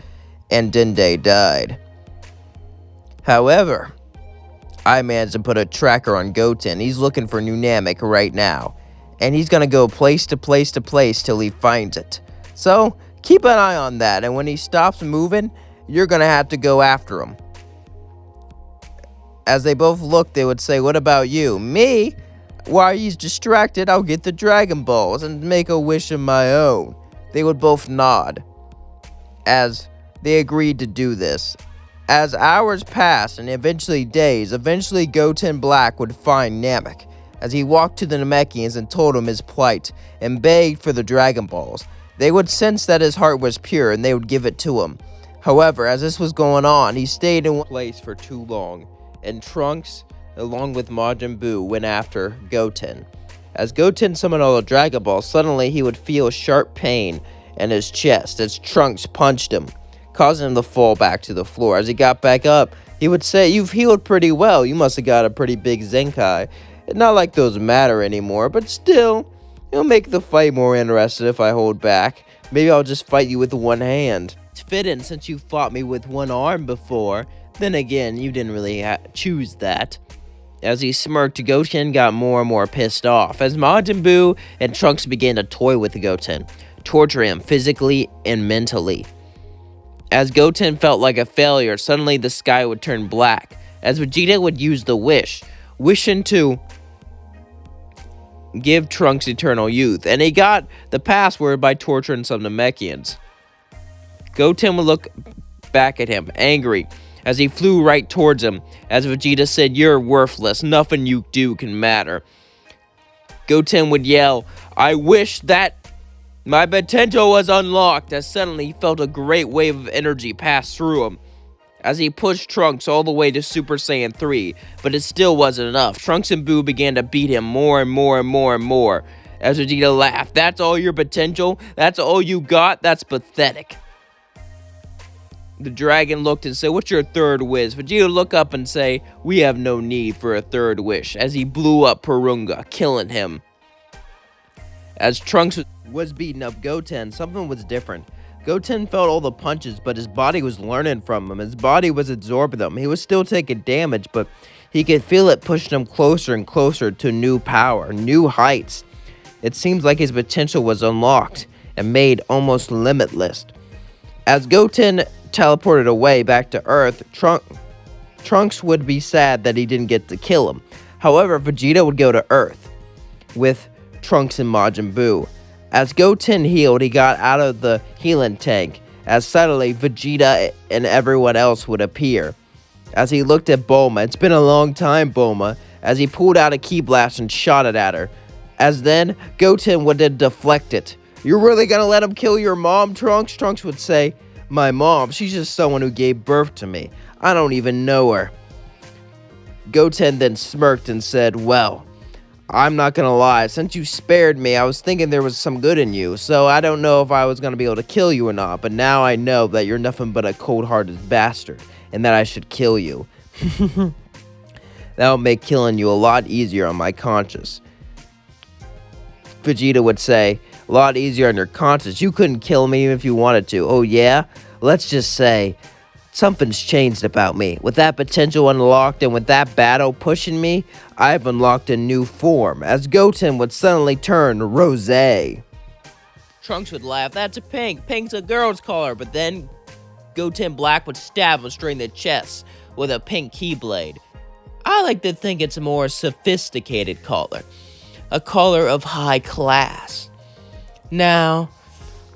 and Dende died. However, I managed to put a tracker on Goten. He's looking for new Namek right now, and he's gonna go place to place to place till he finds it. So, keep an eye on that, and when he stops moving, you're gonna have to go after him." As they both looked, they would say, "What about you?" "Me? While he's distracted, I'll get the Dragon Balls and make a wish of my own." They would both nod as they agreed to do this. As hours passed and eventually days, eventually Goten Black would find Namek. as he walked to the Namekians and told them his plight and begged for the Dragon Balls. They would sense that his heart was pure and they would give it to him. However, as this was going on, he stayed in one place for too long, and Trunks, along with Majin Buu, went after Goten. As Goten summoned all the Dragon Balls, suddenly he would feel sharp pain in his chest as Trunks punched him, causing him to fall back to the floor. As he got back up, he would say, "You've healed pretty well. You must have got a pretty big Zenkai. Not like those matter anymore, but still, it'll make the fight more interesting if I hold back. Maybe I'll just fight you with one hand. It's fitting since you fought me with one arm before. Then again, you didn't really choose that." As he smirked, Goten got more and more pissed off as Majin Buu and Trunks began to toy with Goten, torture him physically and mentally. As Goten felt like a failure, suddenly the sky would turn black, as Vegeta would use the wish, wishing to give Trunks eternal youth, and he got the password by torturing some Namekians. Goten would look back at him, angry, as he flew right towards him, as Vegeta said, "You're worthless, nothing you do can matter." Goten would yell, "I wish that my potential was unlocked," as suddenly he felt a great wave of energy pass through him, as he pushed Trunks all the way to Super Saiyan 3, but it still wasn't enough. Trunks and Buu began to beat him more and more and more and more, as Vegeta laughed. "That's all your potential? That's all you got? That's pathetic." The dragon looked and said, "What's your third wish?" Vegeta would look up and say, "We have no need for a third wish," as he blew up Porunga, killing him. As Trunks was beating up Goten, something was different. Goten felt all the punches, but his body was learning from him. His body was absorbing them. He was still taking damage, but he could feel it pushing him closer and closer to new power, new heights. It seems like his potential was unlocked and made almost limitless. As Goten teleported away back to Earth, Trunks would be sad that he didn't get to kill him. However, Vegeta would go to Earth with Trunks and Majin Buu. As Goten healed, he got out of the healing tank, as suddenly Vegeta and everyone else would appear. As he looked at Bulma, "It's been a long time, Bulma," as he pulled out a ki blast and shot it at her. As then, Goten would then deflect it. "You're really gonna let him kill your mom, Trunks?" Trunks would say, "My mom, she's just someone who gave birth to me. I don't even know her." Goten then smirked and said, "Well, I'm not gonna lie, since you spared me, I was thinking there was some good in you, so I don't know if I was gonna be able to kill you or not, but now I know that you're nothing but a cold-hearted bastard, and that I should kill you." That'll make killing you a lot easier on my conscience. Vegeta would say, "A lot easier on your conscience? You couldn't kill me even if you wanted to." "Oh yeah? Let's just say something's changed about me. With that potential unlocked and with that battle pushing me, I've unlocked a new form," as Goten would suddenly turn rosé. Trunks would laugh, "That's a pink. Pink's a girl's color." But then Goten Black would stab him straight in the chest with a pink keyblade. I like to think it's a more sophisticated color. A color of high class. Now,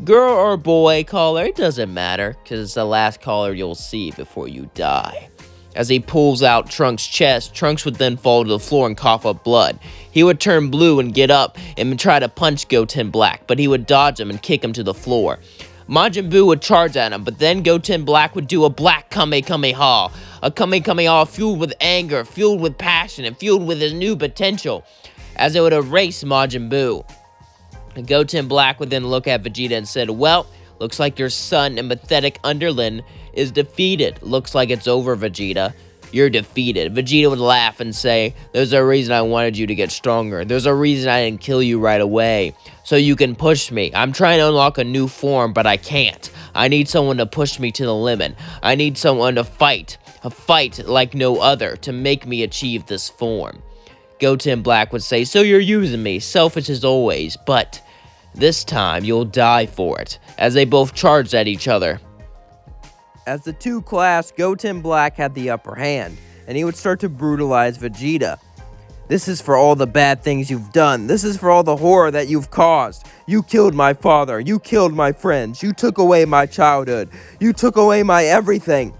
girl or boy color, it doesn't matter, because it's the last color you'll see before you die. As he pulls out Trunks' chest, Trunks would then fall to the floor and cough up blood. He would turn blue and get up and try to punch Goten Black, but he would dodge him and kick him to the floor. Majin Buu would charge at him, but then Goten Black would do a black Kamehameha. A Kamehameha fueled with anger, fueled with passion, and fueled with his new potential, as it would erase Majin Buu. Goten Black would then look at Vegeta and said, "Well, looks like your son and pathetic underling is defeated. Looks like it's over, Vegeta. You're defeated." Vegeta would laugh and say, "There's a reason I wanted you to get stronger. There's a reason I didn't kill you right away. So you can push me. I'm trying to unlock a new form, but I can't. I need someone to push me to the limit. I need someone to fight. A fight like no other to make me achieve this form." Goten Black would say, "So you're using me, selfish as always, but this time you'll die for it," as they both charged at each other. As the two clashed, Goten Black had the upper hand, and he would start to brutalize Vegeta. "This is for all the bad things you've done. This is for all the horror that you've caused. You killed my father. You killed my friends. You took away my childhood. You took away my everything.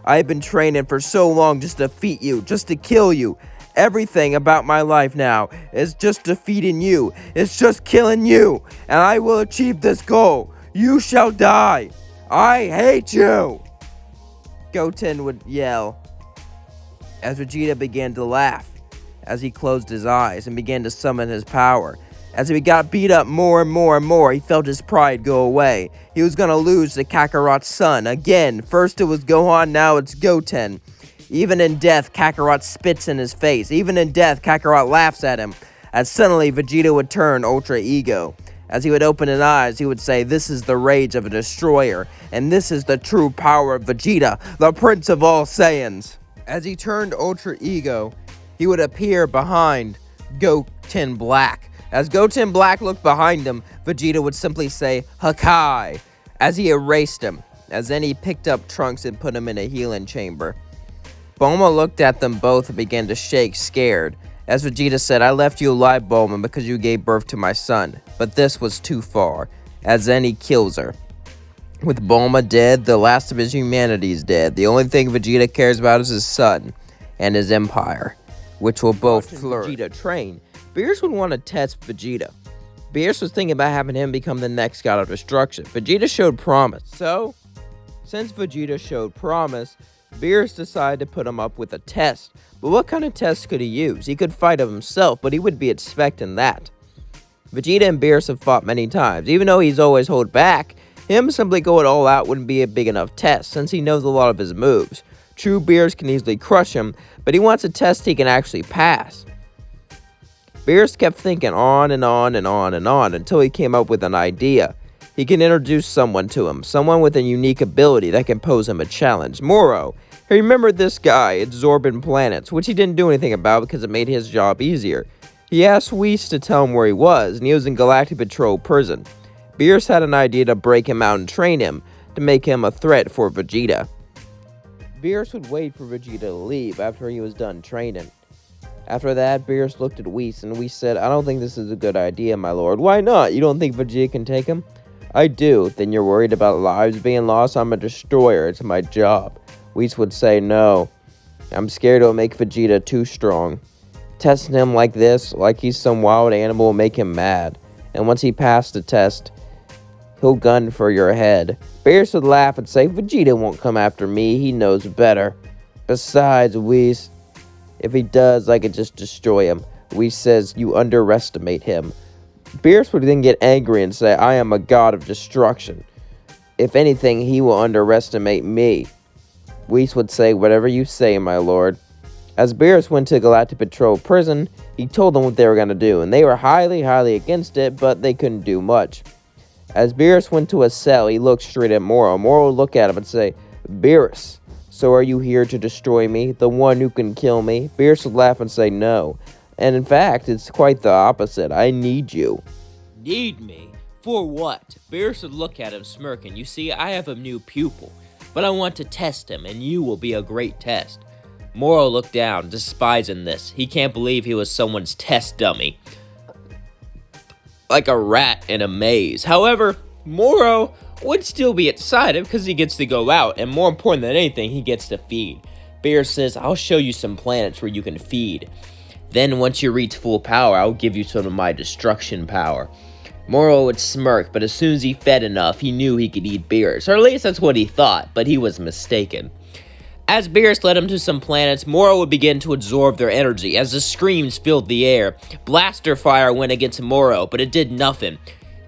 I've been training for so long just to defeat you, just to kill you. Everything about my life now is just defeating you. It's just killing you. And I will achieve this goal. You shall die. I hate you. Goten would yell as Vegeta began to laugh as he closed his eyes and began to summon his power. As he got beat up more and more and more, he felt his pride go away. He was going to lose to Kakarot's son again. First it was Gohan, now it's Goten. Even in death, Kakarot spits in his face. Even in death, Kakarot laughs at him. As suddenly, Vegeta would turn Ultra Ego. As he would open his eyes, he would say, "This is the rage of a destroyer, and this is the true power of Vegeta, the prince of all Saiyans." As he turned Ultra Ego, he would appear behind Goten Black. As Goten Black looked behind him, Vegeta would simply say, "Hakai," as he erased him. As then he picked up Trunks and put him in a healing chamber. Bulma looked at them both and began to shake, scared. As Vegeta said, "I left you alive, Bulma, because you gave birth to my son. But this was too far." As then he kills her. With Bulma dead, the last of his humanity is dead. The only thing Vegeta cares about is his son and his empire, which will both flourish. Vegeta train. Beerus would want to test Vegeta. Beerus was thinking about having him become the next god of destruction. Vegeta showed promise. So, since Vegeta showed promise, Beerus decided to put him up with a test. But what kind of test could he use? He could fight of himself, but he would be expecting that. Vegeta and Beerus have fought many times. Even though he's always held back, him simply going all out wouldn't be a big enough test, since he knows a lot of his moves. True, Beerus can easily crush him, but he wants a test he can actually pass. Beerus kept thinking on and on and on and on until he came up with an idea. He can introduce someone to him, someone with a unique ability that can pose him a challenge. Moro. He remembered this guy, absorbing planets, which he didn't do anything about because it made his job easier. He asked Whis to tell him where he was, and he was in Galactic Patrol prison. Beerus had an idea to break him out and train him, to make him a threat for Vegeta. Beerus would wait for Vegeta to leave after he was done training. After that, Beerus looked at Whis, and Whis said, "I don't think this is a good idea, my lord." "Why not? You don't think Vegeta can take him?" "I do." "Then you're worried about lives being lost?" "I'm a destroyer. It's my job." Whis would say, "No. I'm scared it'll make Vegeta too strong. Testing him like this, like he's some wild animal, will make him mad. And once he passed the test, he'll gun for your head." Beerus would laugh and say, "Vegeta won't come after me. He knows better. Besides, Whis, if he does, I could just destroy him." Whis says, "You underestimate him." Beerus would then get angry and say, "I am a god of destruction. If anything, he will underestimate me." Whis would say, "Whatever you say, my lord." As Beerus went to Galactic Patrol prison, he told them what they were going to do, and they were highly, highly against it, but they couldn't do much. As Beerus went to a cell, he looked straight at Moro. Moro would look at him and say, "Beerus, so are you here to destroy me, the one who can kill me?" Beerus would laugh and say, "No. And in fact, it's quite the opposite. I need you." Need me? For what? Beerus would look at him smirking. "You see, I have a new pupil, but I want to test him, and you will be a great test." Moro looked down, despising this. He can't believe he was someone's test dummy. Like a rat in a maze. However, Moro would still be excited because he gets to go out, and more important than anything, he gets to feed. Beerus says, "I'll show you some planets where you can feed. Then once you reach full power, I'll give you some of my destruction power." Moro would smirk, but as soon as he fed enough, he knew he could eat Beerus. Or at least that's what he thought, but he was mistaken. As Beerus led him to some planets, Moro would begin to absorb their energy. As the screams filled the air, blaster fire went against Moro, but it did nothing.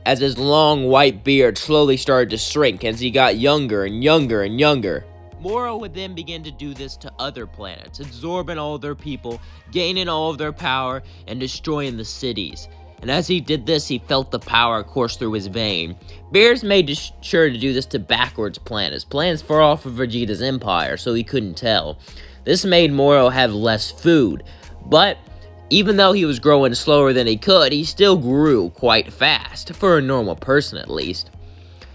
As his long white beard slowly started to shrink as he got younger and younger and younger. Moro would then begin to do this to other planets, absorbing all of their people, gaining all of their power, and destroying the cities. And as he did this, he felt the power course through his vein. Beerus made sure to do this to backwards planets far off of Vegeta's empire, so he couldn't tell. This made Moro have less food, but even though he was growing slower than he could, he still grew quite fast, for a normal person at least.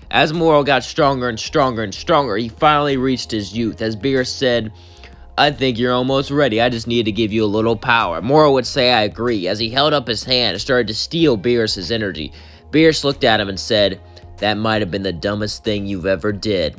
As Moro got stronger and stronger and stronger, he finally reached his youth. As Beerus said, "I think you're almost ready. I just need to give you a little power." Moro would say, "I agree," as he held up his hand and started to steal Beerus' energy. Beerus looked at him and said, "That might have been the dumbest thing you've ever did."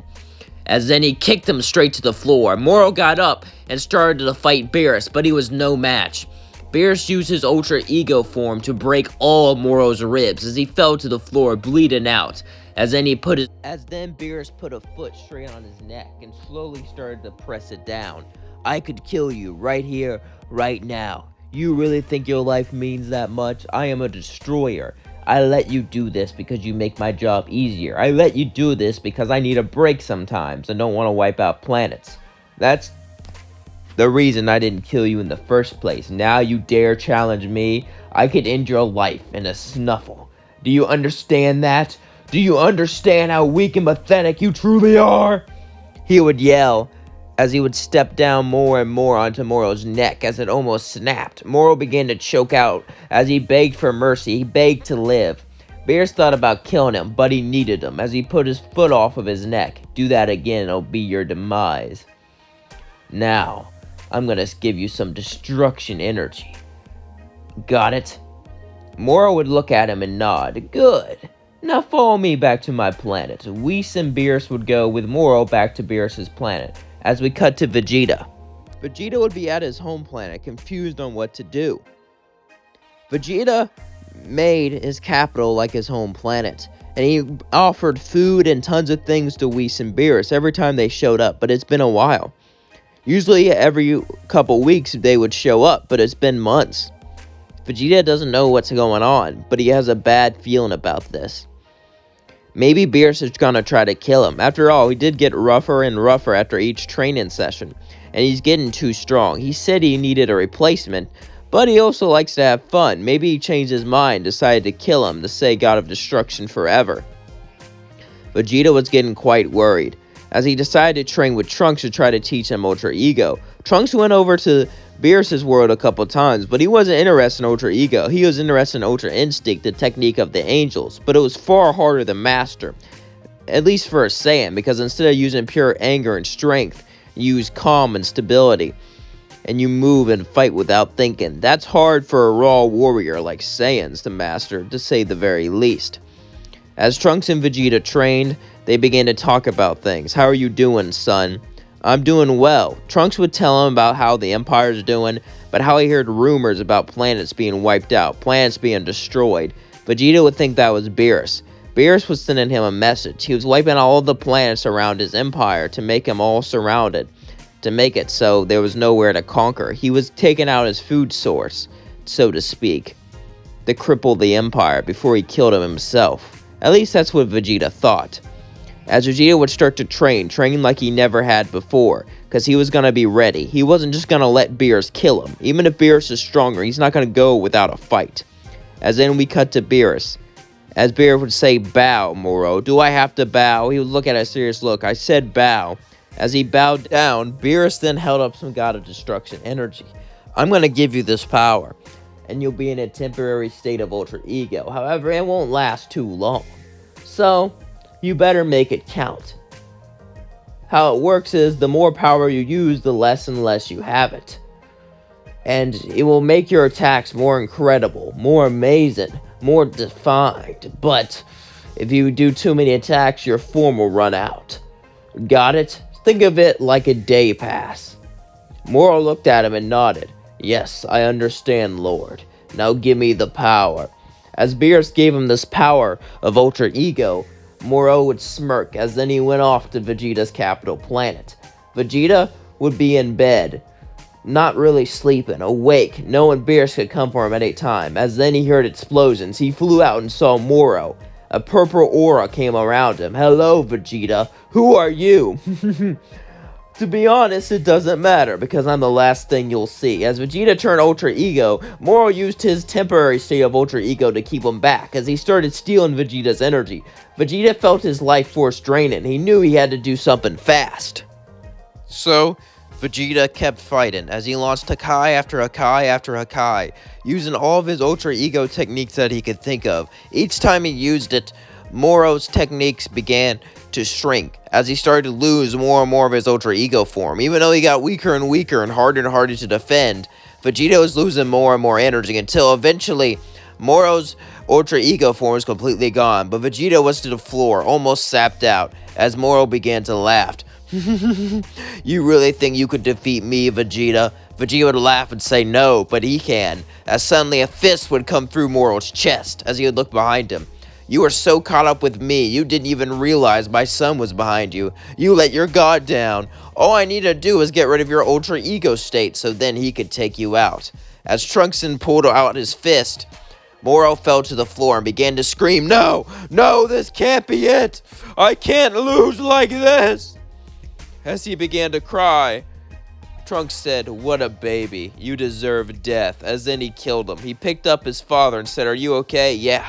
as then he kicked him straight to the floor. Moro got up and started to fight Beerus, but he was no match. Beerus used his Ultra Ego form to break all of Moro's ribs as he fell to the floor bleeding out. As then Beerus put a foot straight on his neck and slowly started to press it down. I could kill you right here, right now. You really think your life means that much? I am a destroyer. I let you do this because you make my job easier. I let you do this because I need a break sometimes and don't want to wipe out planets. That's the reason I didn't kill you in the first place. Now you dare challenge me? I could end your life in a snuffle. Do you understand that? Do you understand how weak and pathetic you truly are? He would yell as he would step down more and more onto Moro's neck as it almost snapped. Moro began to choke out as he begged for mercy. He begged to live. Beerus thought about killing him, but he needed him as he put his foot off of his neck. Do that again, it'll be your demise. Now, I'm gonna give you some destruction energy. Got it? Moro would look at him and nod. Good. Now follow me back to my planet. Whis and Beerus would go with Moro back to Beerus' planet. As we cut to Vegeta. Vegeta would be at his home planet, confused on what to do. Vegeta made his capital like his home planet, and he offered food and tons of things to Whis and Beerus every time they showed up, but it's been a while. Usually every couple weeks they would show up, but it's been months. Vegeta doesn't know what's going on, but he has a bad feeling about this. Maybe Beerus is gonna try to kill him. After all, he did get rougher and rougher after each training session, and he's getting too strong. He said he needed a replacement, but he also likes to have fun. Maybe he changed his mind, decided to kill him to say God of Destruction forever. Vegeta was getting quite worried, as he decided to train with Trunks to try to teach him Ultra Ego. Trunks went over to Beerus' world a couple times, but he wasn't interested in Ultra Ego. He was interested in Ultra Instinct, the technique of the angels, but it was far harder to master, at least for a Saiyan, because instead of using pure anger and strength, you use calm and stability, and you move and fight without thinking. That's hard for a raw warrior like Saiyans to master, to say the very least. As Trunks and Vegeta trained, they began to talk about things. How are you doing, son? I'm doing well. Trunks would tell him about how the Empire's doing, but how he heard rumors about planets being wiped out, planets being destroyed. Vegeta would think that was Beerus. Beerus was sending him a message. He was wiping all of the planets around his empire to make them all surrounded, to make it so there was nowhere to conquer. He was taking out his food source, so to speak, to cripple the Empire before he killed him himself. At least that's what Vegeta thought. As Vegeta would start to train like he never had before, because he was going to be ready. He wasn't just going to let Beerus kill him. Even if Beerus is stronger, he's not going to go without a fight. As then we cut to Beerus. As Beerus would say, bow, Moro. Do I have to bow? He would look at a serious look. I said bow. As he bowed down, Beerus then held up some God of Destruction energy. I'm going to give you this power, and you'll be in a temporary state of Ultra Ego. However, it won't last too long. So, you better make it count. How it works is, the more power you use, the less and less you have it. And it will make your attacks more incredible, more amazing, more defined. But if you do too many attacks, your form will run out. Got it? Think of it like a day pass. Moro looked at him and nodded. Yes, I understand, Lord. Now give me the power. As Beerus gave him this power of Ultra Ego, Moro would smirk as then he went off to Vegeta's capital planet. Vegeta would be in bed, not really sleeping, awake, knowing Beerus could come for him at any time. As then he heard explosions, he flew out and saw Moro. A purple aura came around him. Hello, Vegeta. Who are you? To be honest, it doesn't matter, because I'm the last thing you'll see. As Vegeta turned Ultra Ego, Moro used his temporary state of Ultra Ego to keep him back, as he started stealing Vegeta's energy. Vegeta felt his life force draining. He knew he had to do something fast. So, Vegeta kept fighting, as he launched Hakai after Hakai after Hakai, using all of his Ultra Ego techniques that he could think of. Each time he used it, Moro's techniques began to shrink, as he started to lose more and more of his Ultra Ego form. Even though he got weaker and harder to defend, Vegeta was losing more and more energy until eventually Moro's Ultra Ego form was completely gone, but Vegeta was to the floor, almost sapped out, as Moro began to laugh. You really think you could defeat me, Vegeta? Vegeta would laugh and say no, but he can, as suddenly a fist would come through Moro's chest as he would look behind him. You were so caught up with me, you didn't even realize my son was behind you. You let your god down. All I need to do is get rid of your Ultra Ego state so then he could take you out. As Trunks pulled out his fist, Moro fell to the floor and began to scream, "No! No, this can't be it! I can't lose like this!" As he began to cry, Trunks said, "What a baby. You deserve death." As then he killed him. He picked up his father and said, "Are you okay?" "Yeah."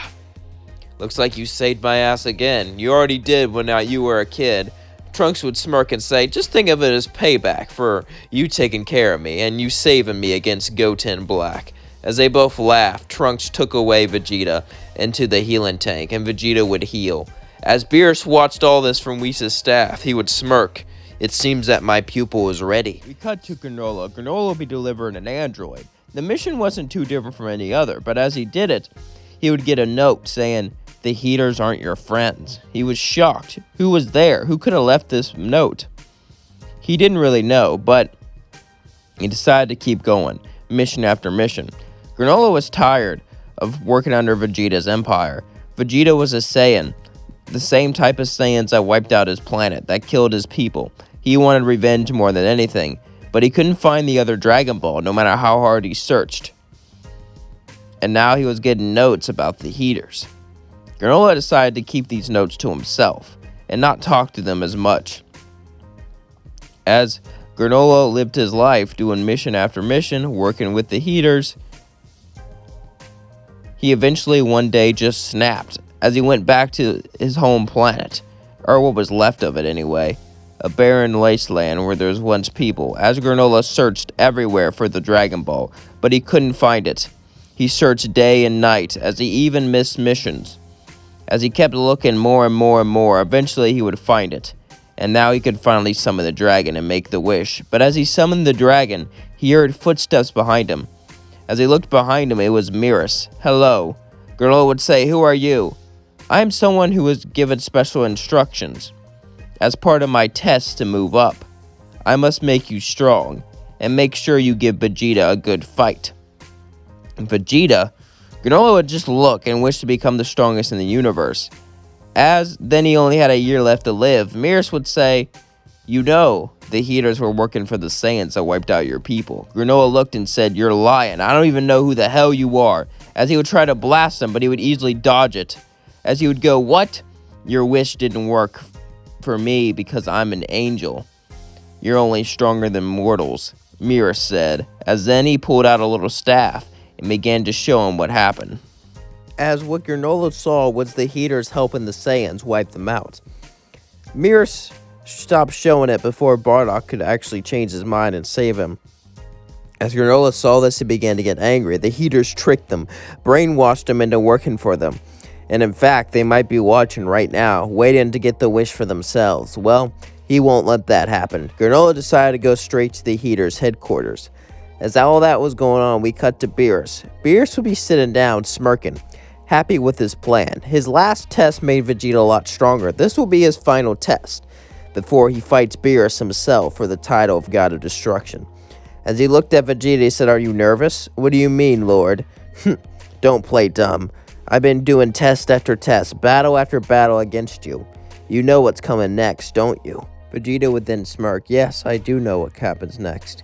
"Looks like you saved my ass again. You already did when you were a kid." Trunks would smirk and say, "Just think of it as payback for you taking care of me and you saving me against Goten Black." As they both laughed, Trunks took away Vegeta into the healing tank and Vegeta would heal. As Beerus watched all this from Whis' staff, he would smirk. "It seems that my pupil is ready." We cut to Granola. Granola would be delivering an android. The mission wasn't too different from any other, but as he did it, he would get a note saying, "The heaters aren't your friends." He was shocked. Who was there? Who could have left this note? He didn't really know, but he decided to keep going, mission after mission. Granola was tired of working under Vegeta's empire. Vegeta was a Saiyan, the same type of Saiyans that wiped out his planet, that killed his people. He wanted revenge more than anything, but he couldn't find the other Dragon Ball, no matter how hard he searched. And now he was getting notes about the heaters. Granola decided to keep these notes to himself and not talk to them as much. As Granola lived his life doing mission after mission, working with the heaters, he eventually one day just snapped as he went back to his home planet, or what was left of it anyway, a barren wasteland where there was once people. As Granola searched everywhere for the Dragon Ball, but he couldn't find it. He searched day and night, as he even missed missions. As he kept looking more and more and more, eventually he would find it. And now he could finally summon the dragon and make the wish. But as he summoned the dragon, he heard footsteps behind him. As he looked behind him, it was Beerus. "Hello." Granola would say, "Who are you?" "I am someone who was given special instructions. As part of my test to move up, I must make you strong, and make sure you give Vegeta a good fight." And Granola would just look and wish to become the strongest in the universe. As then he only had a year left to live, Beerus would say, "You know, the heaters were working for the Saiyans that wiped out your people." Granola looked and said, "You're lying. I don't even know who the hell you are." As he would try to blast him, but he would easily dodge it. As he would go, "What? Your wish didn't work for me because I'm an angel. You're only stronger than mortals," Beerus said. As then he pulled out a little staff and began to show him what happened. As what Granola saw was the heaters helping the Saiyans wipe them out. Beerus stopped showing it before Bardock could actually change his mind and save him. As Granola saw this, he began to get angry. The heaters tricked them, brainwashed them into working for them. And in fact, they might be watching right now, waiting to get the wish for themselves. Well, he won't let that happen. Granola decided to go straight to the heaters' headquarters. As all that was going on, we cut to Beerus. Beerus would be sitting down, smirking, happy with his plan. His last test made Vegeta a lot stronger. This will be his final test before he fights Beerus himself for the title of God of Destruction. As he looked at Vegeta, he said, "Are you nervous?" "What do you mean, Lord?" "Don't play dumb. I've been doing test after test, battle after battle against you. You know what's coming next, don't you?" Vegeta would then smirk. "Yes, I do know what happens next.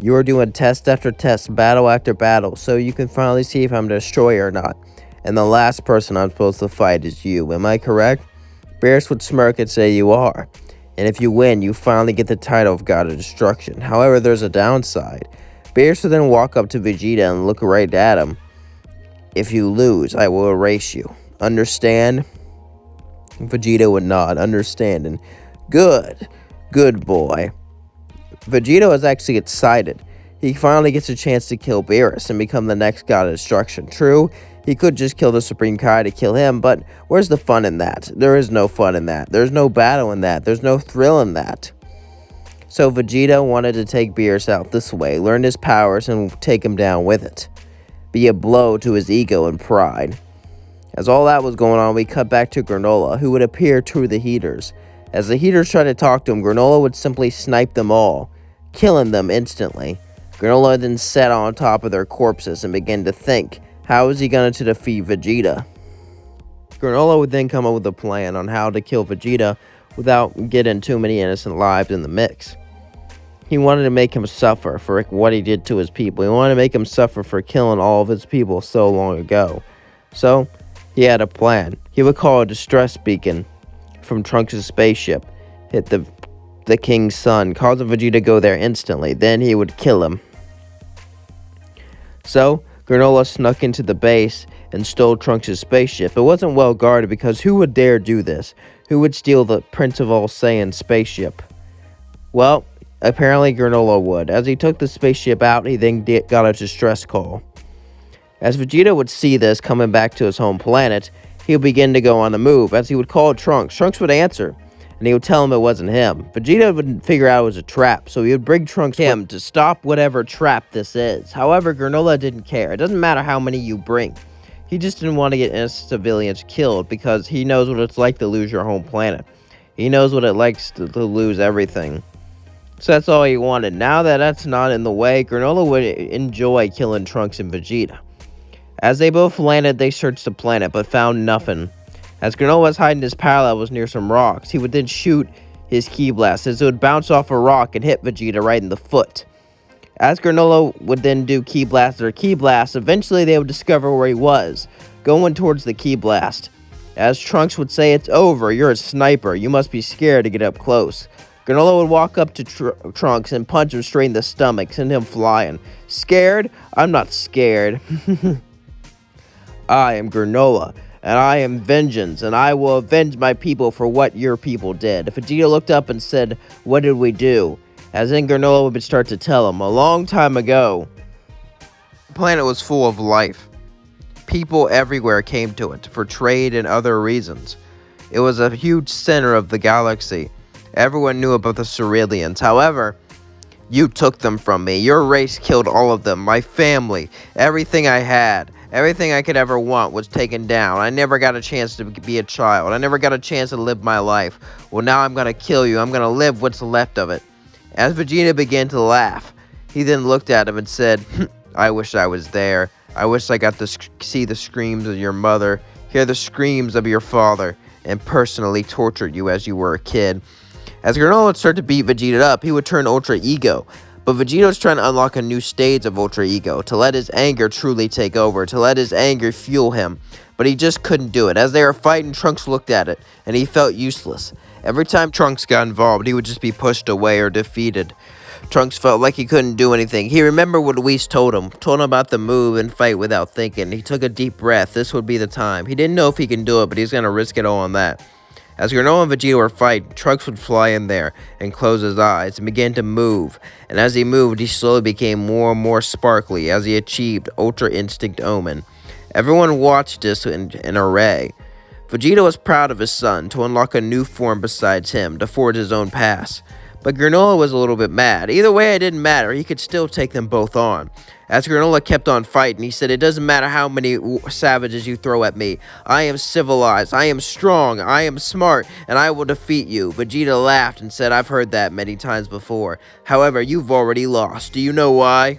You're doing test after test, battle after battle, so you can finally see if I'm a destroyer or not. And the last person I'm supposed to fight is you. Am I correct?" Beerus would smirk and say, "You are. And if you win, you finally get the title of God of Destruction. However, there's a downside." Beerus would then walk up to Vegeta and look right at him. "If you lose, I will erase you. Understand?" Vegeta would nod, understanding. Good boy." Vegeta was actually excited. He finally gets a chance to kill Beerus and become the next God of Destruction. True, he could just kill the Supreme Kai to kill him, but where's the fun in that? There is no fun in that. There's no battle in that. There's no thrill in that. So Vegeta wanted to take Beerus out this way, learn his powers, and take him down with it. be a blow to his ego and pride. As all that was going on, we cut back to Granola, who would appear to the Heaters. As the Heaters tried to talk to him, Granola would simply snipe them all, killing them instantly. Granola then sat on top of their corpses and began to think, how is he going to defeat Vegeta? Granola would then come up with a plan on how to kill Vegeta without getting too many innocent lives in the mix. He wanted to make him suffer for what he did to his people. He wanted to make him suffer for killing all of his people so long ago. So, he had a plan. He would call a distress beacon from Trunks' spaceship, hit the king's son, causing Vegeta to go there instantly. Then he would kill him. So, Granola snuck into the base and stole Trunks' spaceship. It wasn't well guarded because who would dare do this? Who would steal the Prince of All Saiyan spaceship? Well, apparently Granola would. As he took the spaceship out, he then got a distress call. As Vegeta would see this coming back to his home planet, he would begin to go on the move. As he would call Trunks, Trunks would answer, and he would tell him it wasn't him. Vegeta would figure out it was a trap, so he would bring Trunks with him to stop whatever trap this is. However, Granola didn't care. It doesn't matter how many you bring. He just didn't want to get innocent civilians killed because he knows what it's like to lose your home planet. He knows what it likes to lose everything. So that's all he wanted. Now that that's not in the way, Granola would enjoy killing Trunks and Vegeta. As they both landed, they searched the planet, but found nothing. As Granola was hiding his power levels near some rocks, he would then shoot his ki blast, as it would bounce off a rock and hit Vegeta right in the foot. As Granola would then do ki blast or ki blast, eventually they would discover where he was, going towards the ki blast. As Trunks would say, "It's over, you're a sniper, you must be scared to get up close." Granola would walk up to Trunks and punch him straight in the stomach, send him flying. Scared? I'm not scared. I am Granola, and I am vengeance, and I will avenge my people for what your people did. Vegeta looked up and said, "What did we do?" As then Granola would start to tell him, a long time ago, the planet was full of life. People everywhere came to it for trade and other reasons. It was a huge center of the galaxy. Everyone knew about the Ceruleans. However, you took them from me. Your race killed all of them. My family, everything I had, everything I could ever want was taken down. I never got a chance to be a child. I never got a chance to live my life. Well, now I'm going to kill you. I'm going to live what's left of it. As Vegeta began to laugh, he then looked at him and said, I wish I was there. I wish I got to see the screams of your mother, hear the screams of your father, and personally tortured you as you were a kid. As Granola would start to beat Vegeta up, he would turn Ultra Ego. But Vegeta was trying to unlock a new stage of Ultra Ego, to let his anger truly take over, to let his anger fuel him. But he just couldn't do it. As they were fighting, Trunks looked at it, and he felt useless. Every time Trunks got involved, he would just be pushed away or defeated. Trunks felt like he couldn't do anything. He remembered what Whis told him about the move and fight without thinking. He took a deep breath. This would be the time. He didn't know if he can do it, but he's going to risk it all on that. As Granola and Vegeta were fighting, Trunks would fly in there and close his eyes and begin to move. And as he moved, he slowly became more and more sparkly as he achieved Ultra Instinct Omen. Everyone watched this in array. Vegeta was proud of his son to unlock a new form besides him, to forge his own path. But Granola was a little bit mad. Either way, it didn't matter. He could still take them both on. As Granola kept on fighting, he said, it doesn't matter how many savages you throw at me. I am civilized, I am strong, I am smart, and I will defeat you. Vegeta laughed and said, I've heard that many times before. However, you've already lost. Do you know why?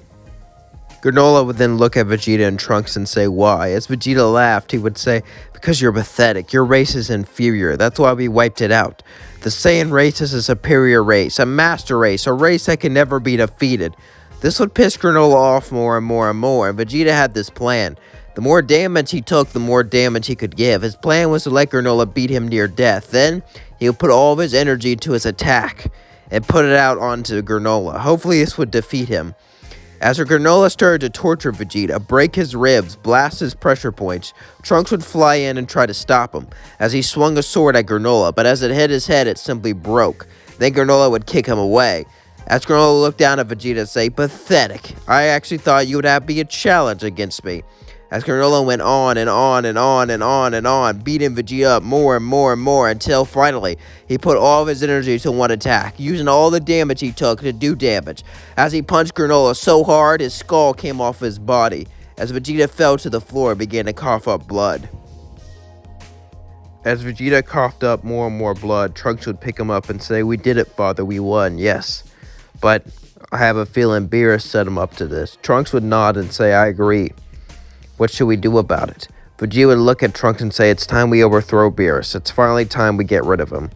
Granola would then look at Vegeta and Trunks and say, why? As Vegeta laughed, he would say, because you're pathetic. Your race is inferior. That's why we wiped it out. The Saiyan race is a superior race, a master race, a race that can never be defeated. This would piss Granola off more and more and more, and Vegeta had this plan. The more damage he took, the more damage he could give. His plan was to let Granola beat him near death. Then, he would put all of his energy into his attack and put it out onto Granola. Hopefully, this would defeat him. As Granola started to torture Vegeta, break his ribs, blast his pressure points, Trunks would fly in and try to stop him, as he swung a sword at Granola, but as it hit his head, it simply broke. Then Granola would kick him away. As Granola looked down at Vegeta and say, pathetic, I actually thought you would have to be a challenge against me. As Granola went on and on and on and on and on, beating Vegeta up more and more and more until finally he put all of his energy to one attack, using all the damage he took to do damage. As he punched Granola so hard, his skull came off his body. as Vegeta fell to the floor and began to cough up blood. As Vegeta coughed up more and more blood, Trunks would pick him up and say, "We did it, Father, we won, yes. But I have a feeling Beerus set him up to this." Trunks would nod and say, "I agree. What should we do about it?" Vegeta would look at Trunks and say, "It's time we overthrow Beerus. It's finally time we get rid of him."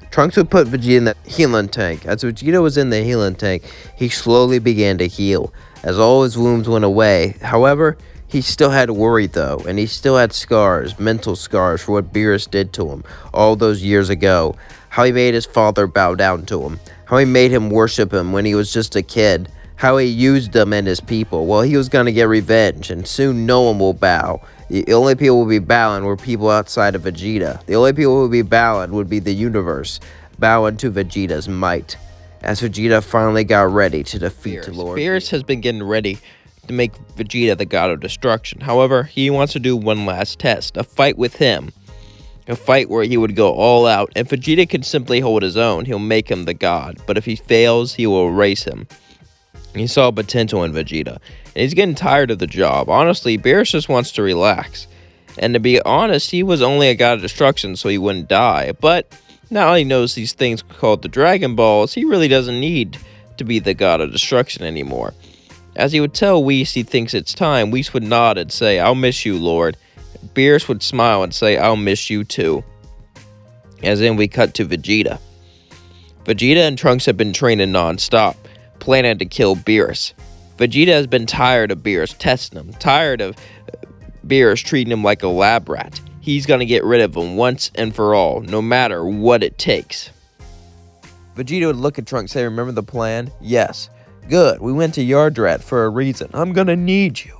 Trunks would put Vegeta in the healing tank. As Vegeta was in the healing tank, he slowly began to heal, as all his wounds went away. However, he still had worry though, and he still had scars, mental scars for what Beerus did to him all those years ago. How he made his father bow down to him. How he made him worship him when he was just a kid. How he used them and his people. Well, he was going to get revenge, and soon no one will bow. The only people who will be bowing were people outside of Vegeta. The only people who would be bowing would be the universe, bowing to Vegeta's might. As Vegeta finally got ready to defeat Lord Beerus has been getting ready to make Vegeta the god of destruction. However, he wants to do one last test, a fight with him. A fight where he would go all out. If Vegeta can simply hold his own, he'll make him the god. But if he fails, he will erase him. He saw potential in Vegeta, and he's getting tired of the job. Honestly, Beerus just wants to relax. And to be honest, he was only a god of destruction so he wouldn't die. But now he knows these things called the Dragon Balls, he really doesn't need to be the god of destruction anymore. As he would tell Whis he thinks it's time, Whis would nod and say, "I'll miss you, Lord." Beerus would smile and say, "I'll miss you too." As then we cut to Vegeta. Vegeta and Trunks have been training non-stop, planning to kill Beerus. Vegeta has been tired of Beerus testing him, tired of Beerus treating him like a lab rat. He's gonna get rid of him once and for all, no matter what it takes. Vegeta would look at Trunks and say, "Remember the plan?" "Yes." "Good, we went to Yardrat for a reason. I'm gonna need you.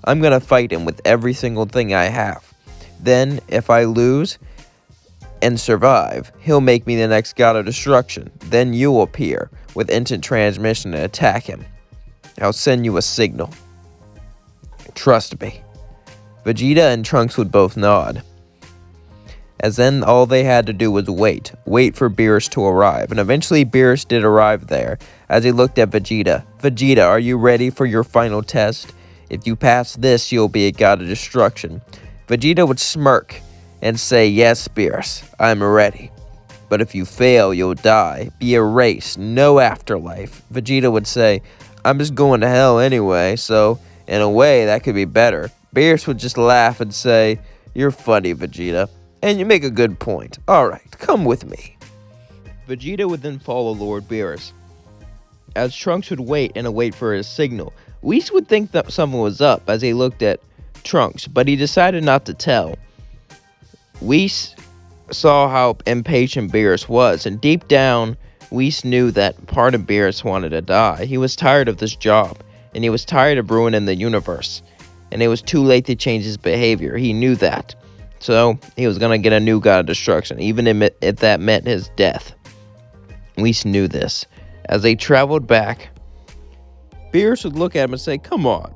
I'm gonna fight him with every single thing I have. Then, if I lose and survive, he'll make me the next god of destruction. Then you'll appear with instant transmission and attack him. I'll send you a signal. Trust me." Vegeta and Trunks would both nod. As then all they had to do was wait for Beerus to arrive, and eventually Beerus did arrive there. As he looked at Vegeta, "Vegeta, are you ready for your final test? If you pass this, you'll be a god of destruction." Vegeta would smirk and say, "Yes, Beerus, I'm ready. But if you fail, you'll die, be erased, no afterlife." Vegeta would say, "I'm just going to hell anyway, so in a way that could be better." Beerus would just laugh and say, "You're funny, Vegeta, and you make a good point. Alright, come with me." Vegeta would then follow Lord Beerus. As Trunks would wait for his signal, Whis would think that something was up as he looked at Trunks, but he decided not to tell. Whis saw how impatient Beerus was, and deep down, Whis knew that part of Beerus wanted to die. He was tired of this job, and he was tired of ruining the universe, and it was too late to change his behavior. He knew that. So, he was going to get a new god of destruction, even if that meant his death. Whis knew this. As they traveled back, Beerus would look at him and say, "Come on.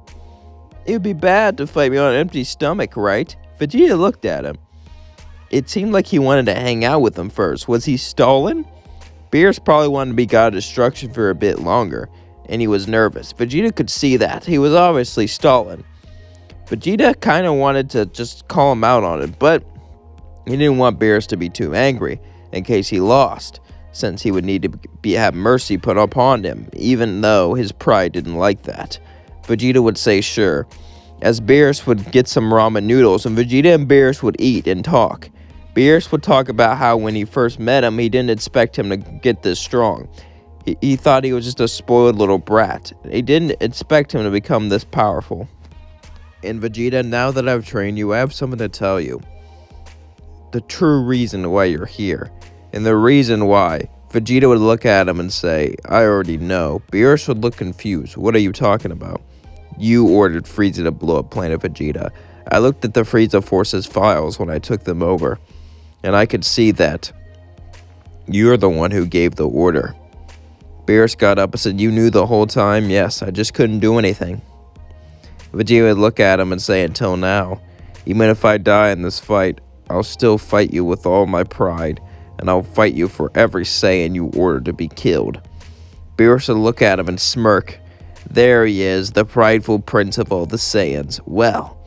It would be bad to fight me on an empty stomach, right?" Vegeta looked at him. It seemed like he wanted to hang out with him first. Was he stalling? Beerus probably wanted to be god of destruction for a bit longer, and he was nervous. Vegeta could see that. He was obviously stalling. Vegeta kind of wanted to just call him out on it, but he didn't want Beerus to be too angry in case he lost, since he would need to have mercy put upon him, even though his pride didn't like that. Vegeta would say sure, as Beerus would get some ramen noodles, and Vegeta and Beerus would eat and talk. Beerus would talk about how when he first met him, he didn't expect him to get this strong. He thought he was just a spoiled little brat. He didn't expect him to become this powerful. And Vegeta, now that I've trained you, I have something to tell you. The true reason why you're here. And the reason why. Vegeta would look at him and say, "I already know." Beerus would look confused. "What are you talking about?" "You ordered Frieza to blow up Planet Vegeta. I looked at the Frieza Force's files when I took them over, and I could see that you're the one who gave the order." Beerus got up and said, "You knew the whole time?" "Yes, I just couldn't do anything." Vegeta would look at him and say, "Until now, even if I die in this fight, I'll still fight you with all my pride, and I'll fight you for every Saiyan you ordered to be killed." Beerus would look at him and smirk There he is, the prideful prince of all the Saiyans. Well,